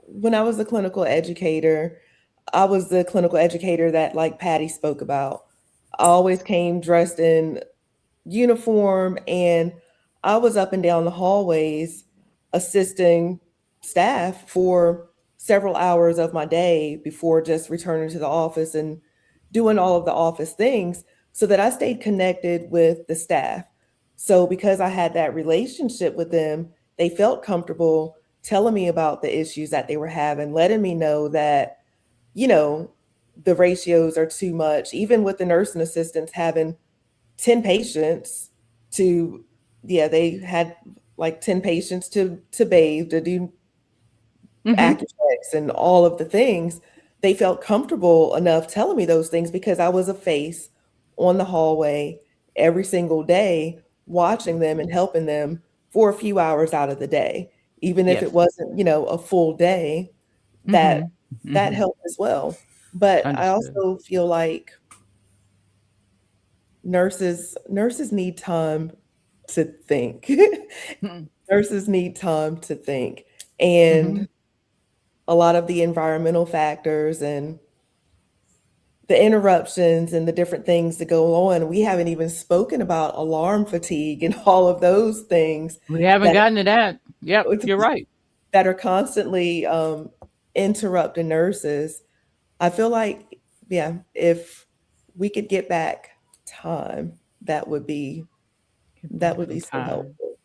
S2: when I was a clinical educator, I was the clinical educator that like Patty spoke about. I always came dressed in uniform, and I was up and down the hallways assisting staff for several hours of my day before just returning to the office and doing all of the office things so that I stayed connected with the staff. So because I had that relationship with them, they felt comfortable telling me about the issues that they were having, letting me know that, you know, the ratios are too much, even with the nursing assistants having 10 patients to, yeah, they had like 10 patients to bathe, to do
S1: Mhm.
S2: Accuchecks and all of the things. They felt comfortable enough telling me those things because I was a face on the hallway every single day, watching them and helping them for a few hours out of the day. Even if it
S1: Yes.
S2: wasn't, a full day, that
S1: Mhm.
S2: that
S1: Mhm.
S2: helped as well. But I
S1: Understood.
S2: also feel like nurses need time to think.
S1: Mhm.
S2: Nurses need time to think.
S1: Mhm.
S2: And a lot of the environmental factors and the interruptions and the different things that go on. We haven't even spoken about alarm fatigue and all of those things
S1: We haven't
S2: that
S1: gotten to that. Yep, you're right.
S2: that are constantly interrupting nurses. I feel like, yeah, if we could get back time, that would be
S1: Get
S2: that
S1: back
S2: would be
S1: some
S2: so
S1: time.
S2: helpful.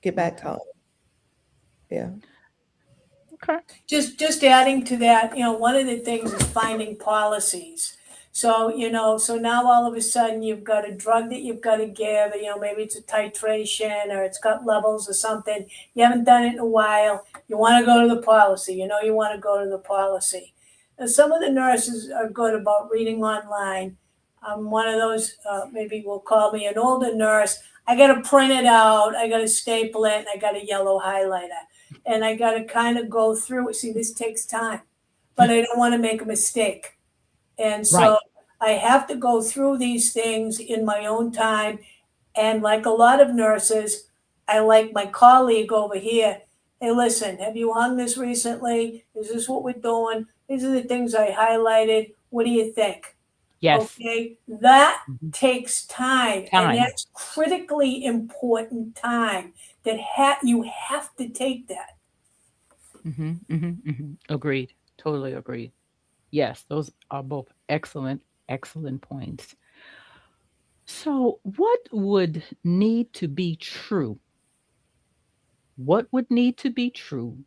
S2: Get back
S1: Okay.
S2: time. Yeah.
S1: Okay.
S3: Just adding to that, one of the things is finding policies. So, so now all of a sudden you've got a drug that you've got to give, maybe it's a titration or it's got levels or something. You haven't done it in a while. You want to go to the policy. You want to go to the policy. And some of the nurses are good about reading online. I'm one of those, maybe we'll call me an older nurse. I got to print it out. I got to staple it and I got a yellow highlighter and I got to kind of go through it. See, this takes time, but I don't want to make a mistake. And
S1: Right.
S3: so I have to go through these things in my own time. And like a lot of nurses, I like my colleague over here. Hey, listen, have you hung this recently? Is this what we're doing? These are the things I highlighted. What do you think?
S1: Yes.
S3: Okay, that
S1: Mhm.
S3: takes time, and
S1: Time.
S3: that's critically important time that you have to take that.
S1: Mhm. Mhm. Mhm. Agreed. Totally agreed. Yes, those are both excellent, excellent points. So, what would need to be true? What would need to be true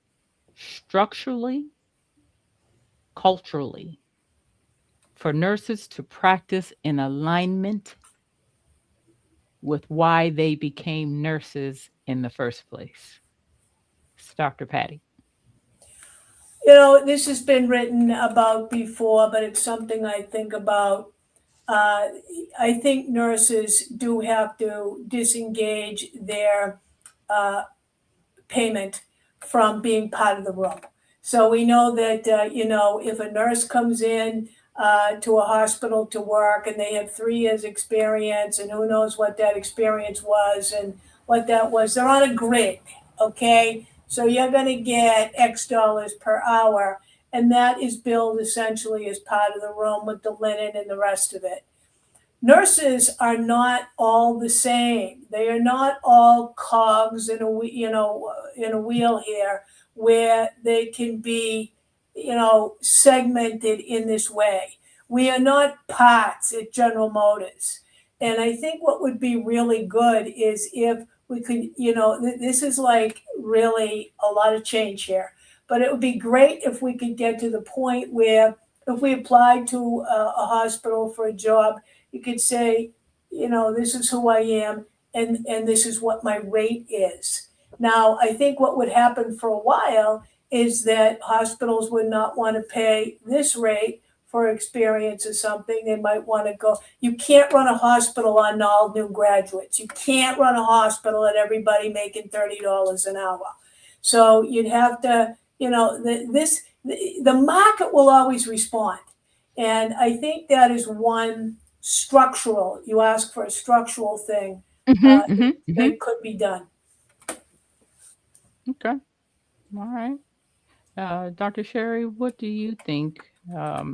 S1: structurally, culturally, for nurses to practice in alignment with why they became nurses in the first place? It's Dr. Patty.
S3: This has been written about before, but it's something I think about. Uh, I think nurses do have to disengage their uh, payment from being part of the room. So we know that, if a nurse comes in to a hospital to work and they have 3 years experience and who knows what that experience was and what that was, they're on a grid, okay? So you're going to get X dollars per hour, and that is billed essentially as part of the room with the linen and the rest of it. Nurses are not all the same. They are not all cogs in in a wheel here, where they can be, segmented in this way. We are not parts at General Motors. And I think what would be really good is if we could, this is like really a lot of change here, but it would be great if we could get to the point where if we applied to a hospital for a job, you could say, this is who I am, and this is what my rate is. Now, I think what would happen for a while is that hospitals would not want to pay this rate for experience or something. They might want to go. You can't run a hospital on all new graduates. You can't run a hospital at everybody making $30 an hour. So you'd have to, the market will always respond. And I think that is one structural, you ask for a structural thing
S1: Mhm, mhm, mhm.
S3: that could be done.
S1: Okay. All right. Dr. Sherry, what do you think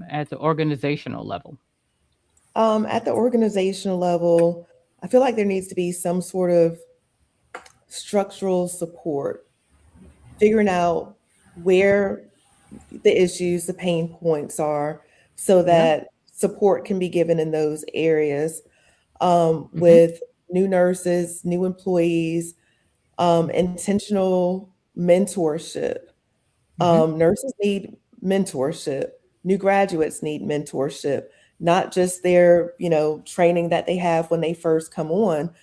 S1: at the organizational level?
S2: At the organizational level, I feel like there needs to be some sort of structural support, figuring out where the issues, the pain points are, so
S1: Yeah.
S2: that support can be given in those areas.
S1: Mhm,
S2: With new nurses, new employees, intentional mentorship.
S1: mhm.
S2: Nurses need mentorship. New graduates need mentorship, not just their, training that they have when they first come on.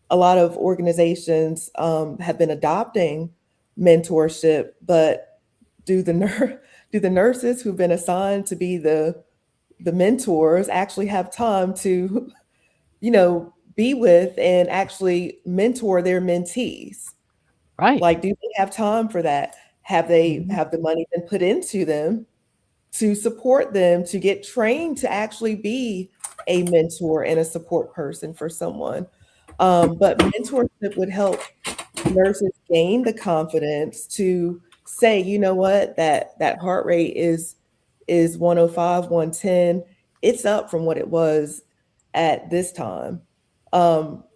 S2: A lot of organizations have been adopting mentorship, but do the do the nurses who've been assigned to be the mentors actually have time to, be with and actually mentor their mentees?
S1: Right.
S2: Like, do they have time for that? Have they
S1: Mhm.
S2: have the money been put into them to support them to get trained to actually be a mentor and a support person for someone? But mentorship would help nurses gain the confidence to say, you know what, that heart rate is 105, 110. It's up from what it was at this time.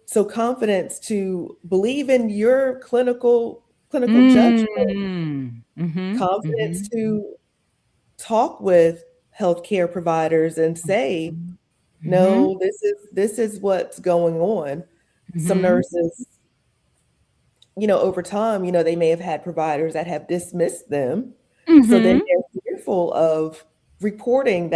S2: So confidence to believe in your clinical judgment,
S1: Mm. Mhm,
S2: confidence
S1: mhm,
S2: to talk with healthcare providers and say,
S1: mhm, mhm,
S2: no, this is what's going on. Some
S1: mhm,
S2: nurses, over time, they may have had providers that have dismissed them. So then
S1: mhm.
S2: they're fearful of reporting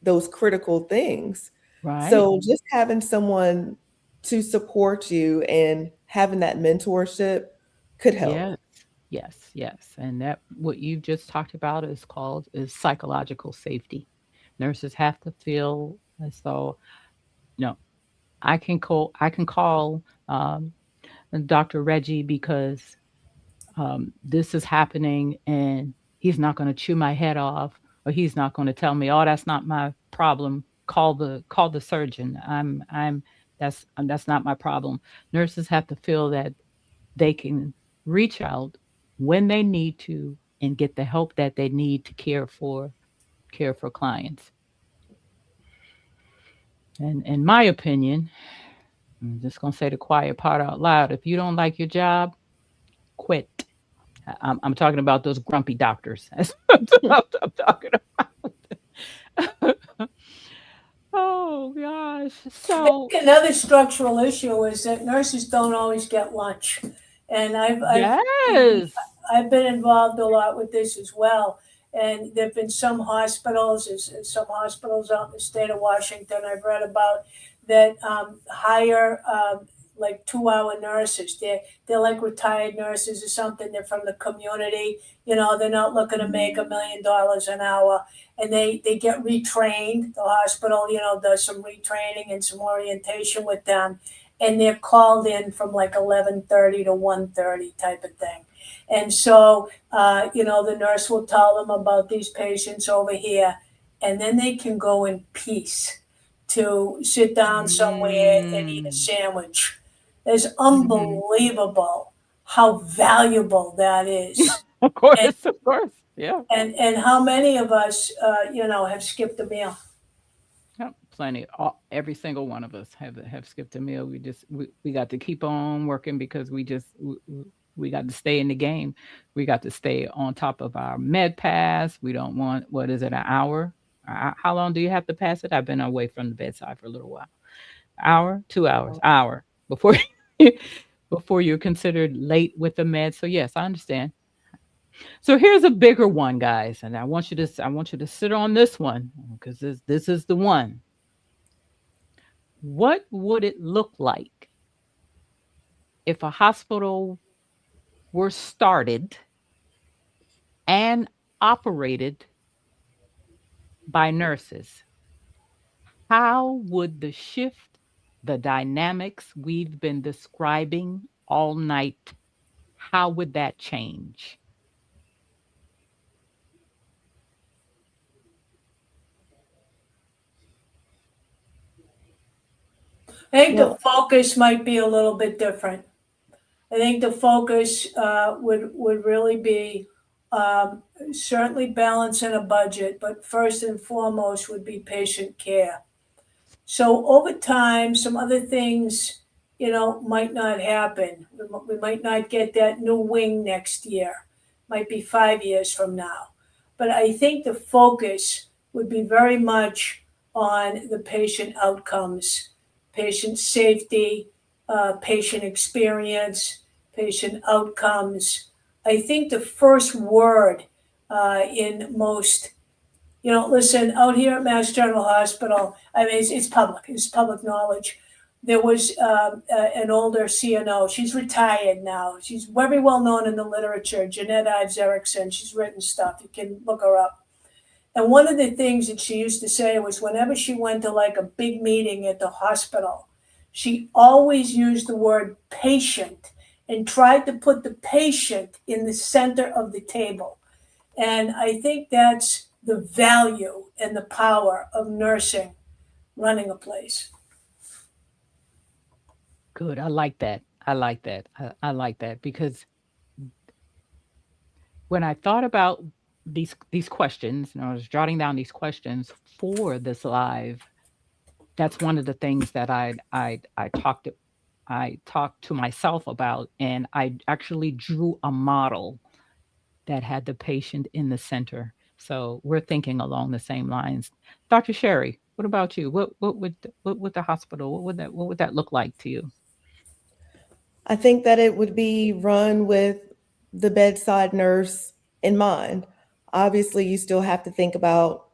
S2: those critical things.
S1: Right.
S2: So just having someone to support you and having that mentorship could help.
S1: Yes. Yes, yes. And that what you've just talked about is psychological safety. Nurses have to feel as though, no, I can call Dr. Reggie because this is happening and he's not going to chew my head off, or he's not going to tell me, oh, that's not my problem, call the surgeon. That's not my problem. Nurses have to feel that they can reach out when they need to and get the help that they need to care for clients. And in my opinion, I'm just going to say the quiet part out loud. If you don't like your job, quit. I'm talking about those grumpy doctors. That's what I'm talking about. Oh gosh.
S3: I
S1: So
S3: think another structural issue is that nurses don't always get lunch, and
S1: yes.
S3: I've been involved a lot with this as well. And there've been some hospitals, there's some hospitals out in the state of Washington I've read about that hire like 2 hour nurses. They're like retired nurses or something. They're from the community. They're not looking to make $1 million an hour, and they get retrained. The hospital, does some retraining and some orientation with them, and they're called in from like 11:30 to 1:30 type of thing. And so, the nurse will tell them about these patients over here, and then they can go in peace to sit down somewhere and eat a
S1: Mm.
S3: sandwich. It's
S1: Mhm.
S3: unbelievable how valuable that is.
S1: Of
S3: And,
S1: course, of course. Yeah.
S3: and how many of us, have skipped a meal.
S1: Yep. Plenty. Every single one of us have skipped a meal. We got to keep on working because we got to stay in the game. We got to stay on top of our med pass. We don't want, what is it, an hour? How long do you have to pass it? I've been away from the bedside for a little while. Hour, 2 hours, hour before before you're considered late with the med. So yes, I understand. So here's a bigger one, guys, and I want you to sit on this one because this is the one. What would it look like if a hospital were started and operated by nurses, how would the shift, the dynamics we've been describing all night, how would that change?
S3: I think the
S2: Well,
S3: focus might be a little bit different. I think the focus would really be certainly balancing a budget, but first and foremost would be patient care. So over time, some other things, might not happen. We might not get that new wing next year. Might be 5 years from now. But I think the focus would be very much on the patient outcomes, patient safety, patient experience, patient outcomes. I think the first word in most listen, out here at Mass General Hospital, I mean, it's public knowledge. There was an older CNO. She's retired now. She's very well known in the literature, Jeanette Ives Erickson. She's written stuff. You can look her up. And one of the things that she used to say was whenever she went to like a big meeting at the hospital, she always used the word patient and tried to put the patient in the center of the table. And I think that's the value and the power of nursing running a place.
S1: Good. I like that. I like that. I like that because when I thought about these questions, and I was jotting down these questions for this live, that's one of the things that I talked to myself about, and I actually drew a model that had the patient in the center. So we're thinking along the same lines. Dr. Sherry, what about you? What would the hospital, what would that look like to you?
S2: I think that it would be run with the bedside nurse in mind. Obviously, you still have to think about,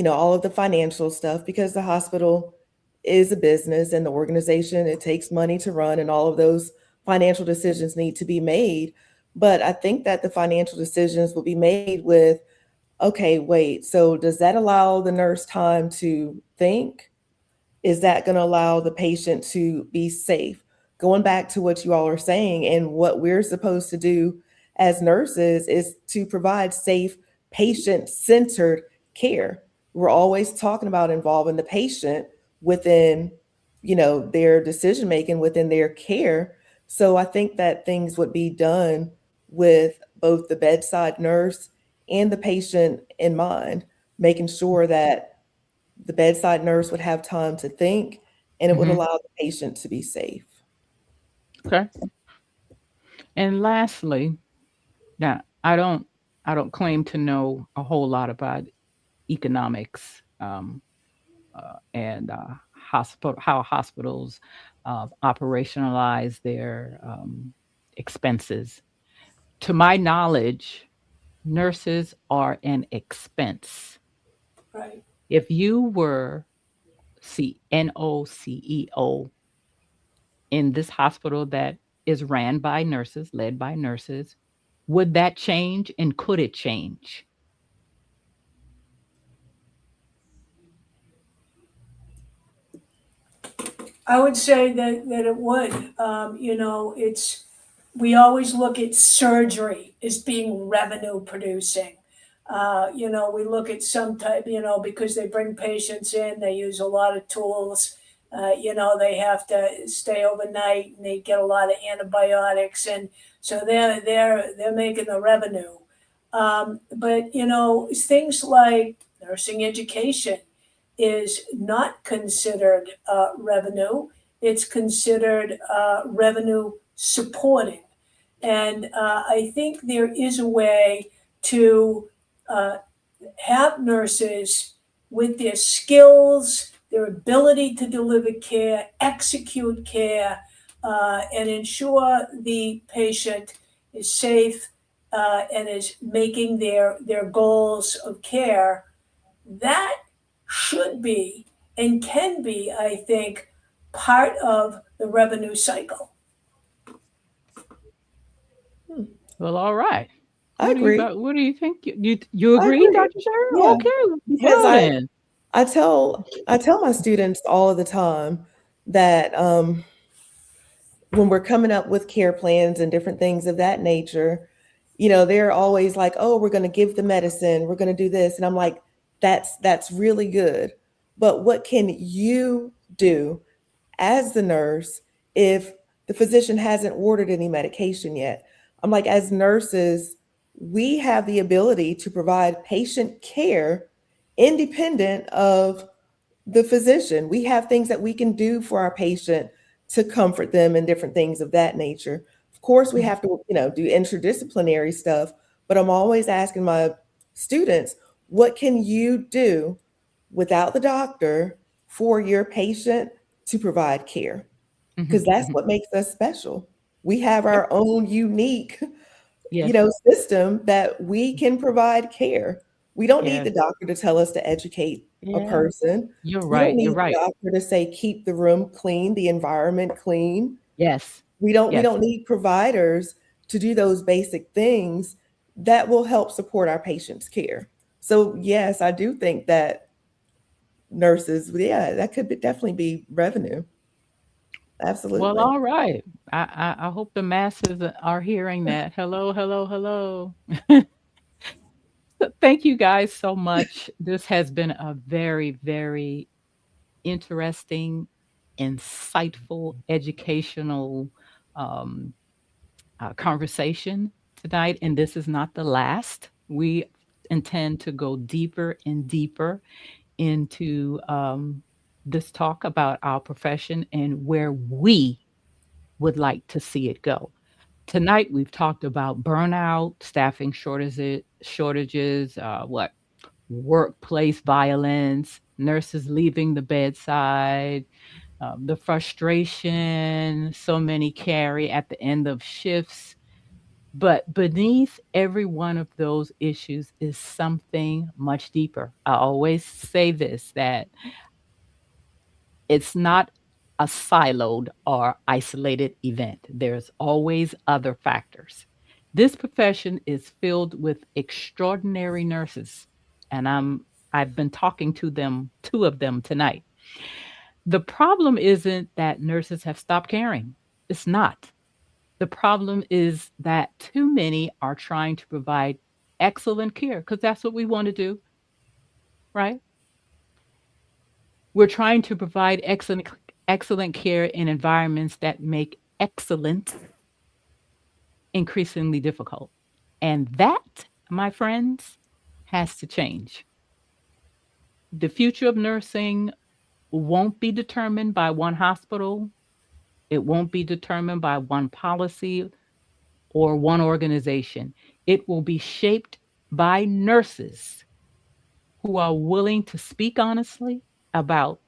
S2: all of the financial stuff because the hospital is a business and the organization, it takes money to run and all of those financial decisions need to be made. But I think that the financial decisions will be made with, okay, wait, so does that allow the nurse time to think? Is that going to allow the patient to be safe? Going back to what you all are saying and what we're supposed to do as nurses is to provide safe, patient centered care. We're always talking about involving the patient within, their decision making, within their care. So I think that things would be done with both the bedside nurse and the patient in mind, making sure that the bedside nurse would have time to think and it would
S1: Hmm.
S2: allow the patient to be safe.
S1: Okay. And lastly, now I don't claim to know a whole lot about economics, and how hospitals operationalize their expenses. To my knowledge, nurses are an expense.
S3: Right.
S1: If you were NOCEO in this hospital that is ran by nurses, led by nurses, would that change and could it change?
S3: I would say that it would. We always look at surgery as being revenue producing. We look at some type, because they bring patients in, they use a lot of tools. They have to stay overnight and they get a lot of antibiotics, and so they're making the revenue. But things like nursing education is not considered revenue. It's considered revenue supporting. And I think there is a way to uh, have nurses with their skills, their ability to deliver care, execute care, and ensure the patient is safe and is making their goals of care. That should be and can be, I think, part of the revenue cycle.
S2: Hmm.
S1: Well, all right.
S2: I agree.
S1: What do you think? You
S2: I
S1: agree,
S2: agree.
S1: Dr. Sher?
S2: Yeah,
S1: Okay,
S2: because
S1: well then.
S2: I tell my students all of the time that when we're coming up with care plans and different things of that nature, they're always like, "Oh, we're going to give the medicine, we're going to do this," and I'm like, "That's really good, but what can you do as the nurse if the physician hasn't ordered any medication yet?" I'm like, as nurses, we have the ability to provide patient care independent of the physician. We have things that we can do for our patient to comfort them and different things of that nature. Of course, we
S1: Mhm,
S2: have to, do interdisciplinary stuff, but I'm always asking my students, what can you do without the doctor for your patient to provide care? Because
S1: mhm,
S2: that's
S1: mhm.
S2: what makes us special. We have
S1: Yep.
S2: our own unique
S1: Yes.
S2: system that we can provide care. We don't need
S1: Yes.
S2: the doctor to tell us to educate a
S1: Yeah.
S2: person.
S1: You're
S2: We don't
S1: right. You're
S2: need the
S1: right.
S2: doctor to say keep the room clean, the environment clean.
S1: Yes.
S2: We
S1: Yes.
S2: don't need providers to do those basic things that will help support our patients' care. So yes, I do think that nurses, yeah, that could definitely be revenue.
S1: Well,
S2: Absolutely.
S1: all right. I hope the masses are hearing that. Hello, hello, hello. Thank you guys so much. This has been a very, very interesting, insightful, educational um, conversation tonight. And this is not the last. We intend to go deeper and deeper into this talk about our profession and where we would like to see it go. Tonight, we've talked about burnout, staffing shortages, what workplace violence, nurses leaving the bedside, the frustration so many carry at the end of shifts. But beneath every one of those issues is something much deeper. I always say this, that it's not a siloed or isolated event. There's always other factors. This profession is filled with extraordinary nurses, and I've been talking to them, two of them tonight. The problem isn't that nurses have stopped caring. It's not. The problem is that too many are trying to provide excellent care because that's what we want to do, right? We're trying to provide excellent care in environments that make excellence increasingly difficult. And that, my friends, has to change. The future of nursing won't be determined by one hospital. It won't be determined by one policy or one organization. It will be shaped by nurses who are willing to speak honestly about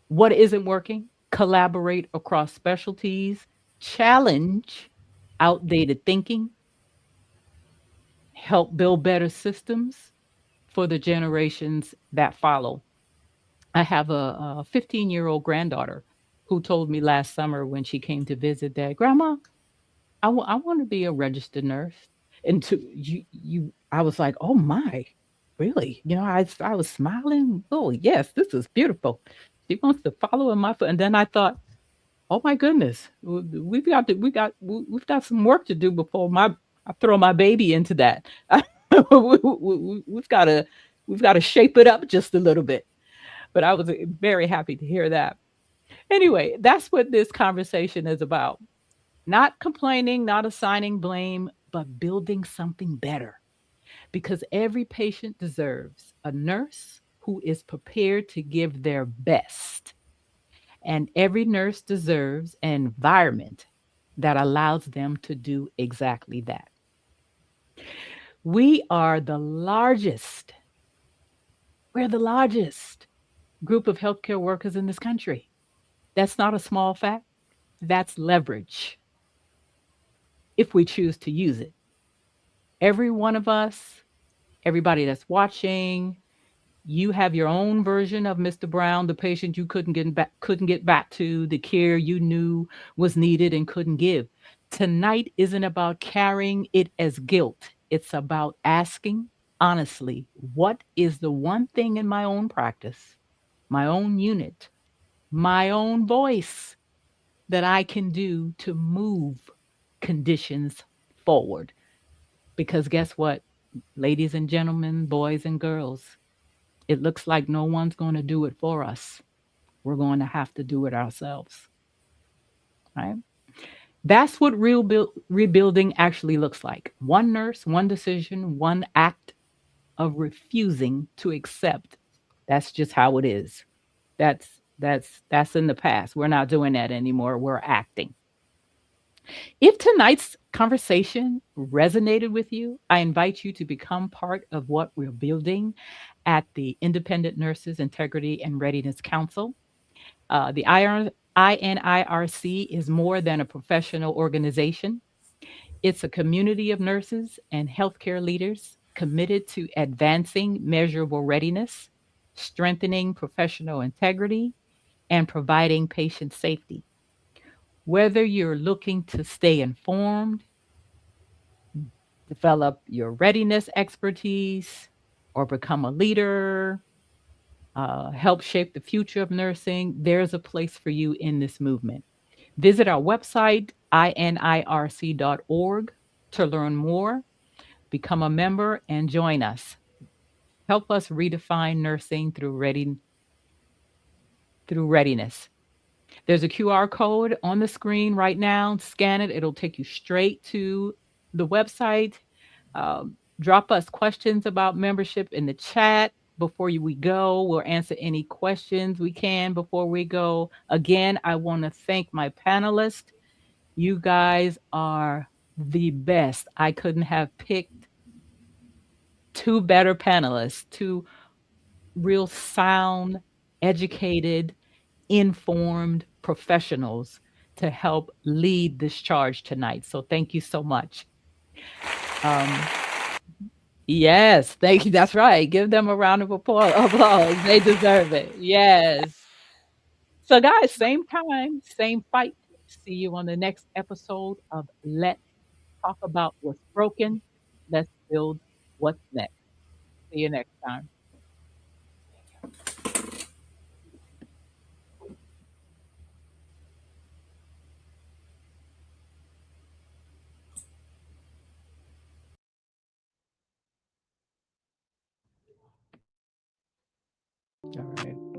S1: what isn't working, collaborate across specialties, challenge outdated thinking, help build better systems for the generations that follow. I have a 15-year-old granddaughter who told me last summer when she came to visit that, Grandma, I want to be a registered nurse. And to I was like, oh my, really? I was smiling. Oh yes, this is beautiful. She wants to follow in my foot. And then I thought, oh my goodness, we've got some work to do before I throw my baby into that. We've got to shape it up just a little bit. But I was very happy to hear that. Anyway, that's what this conversation is about. Not complaining, not assigning blame, but building something better. Because every patient deserves a nurse who is prepared to give their best. And every nurse deserves an environment that allows them to do exactly that. We are the largest, we're the largest group of healthcare workers in this country. That's not a small fact. That's leverage if we choose to use it. Every one of us, everybody that's watching, you have your own version of Mr. Brown, the patient you couldn't get back to, the care you knew was needed and couldn't give. Tonight isn't about carrying it as guilt. It's about asking honestly, what is the one thing in my own practice, my own unit, my own voice that I can do to move conditions forward? Because guess what, ladies and gentlemen, boys and girls, it looks like no one's going to do it for us. We're going to have to do it ourselves, right? That's what rebuilding actually looks like. One nurse, one decision, one act of refusing to accept. That's just how it is. That's in the past. We're not doing that anymore. We're acting. If tonight's conversation resonated with you, I invite you to become part of what we're building at the Independent Nurses Integrity and Readiness Council. The INIRC is more than a professional organization. It's a community of nurses and healthcare leaders committed to advancing measurable readiness, strengthening professional integrity, and providing patient safety. Whether you're looking to stay informed, develop your readiness expertise, or become a leader, help shape the future of nursing, there's a place for you in this movement. Visit our website, inirc.org, to learn more, become a member, and join us. Help us redefine nursing through readiness. There's a QR code on the screen right now. Scan it, it'll take you straight to the website. Drop us questions about membership in the chat before we go. We'll answer any questions we can before we go. Again, I want to thank my panelists. You guys are the best. I couldn't have picked two better panelists, two real sound, educated, informed professionals to help lead this charge tonight. So thank you so much. Um, yes, thank you. That's right. Give them a round of applause. They deserve it. Yes. So, guys, same time, same fight. See you on the next episode of Let's Talk About What's Broken. Let's Build What's Next. See you next time. All right.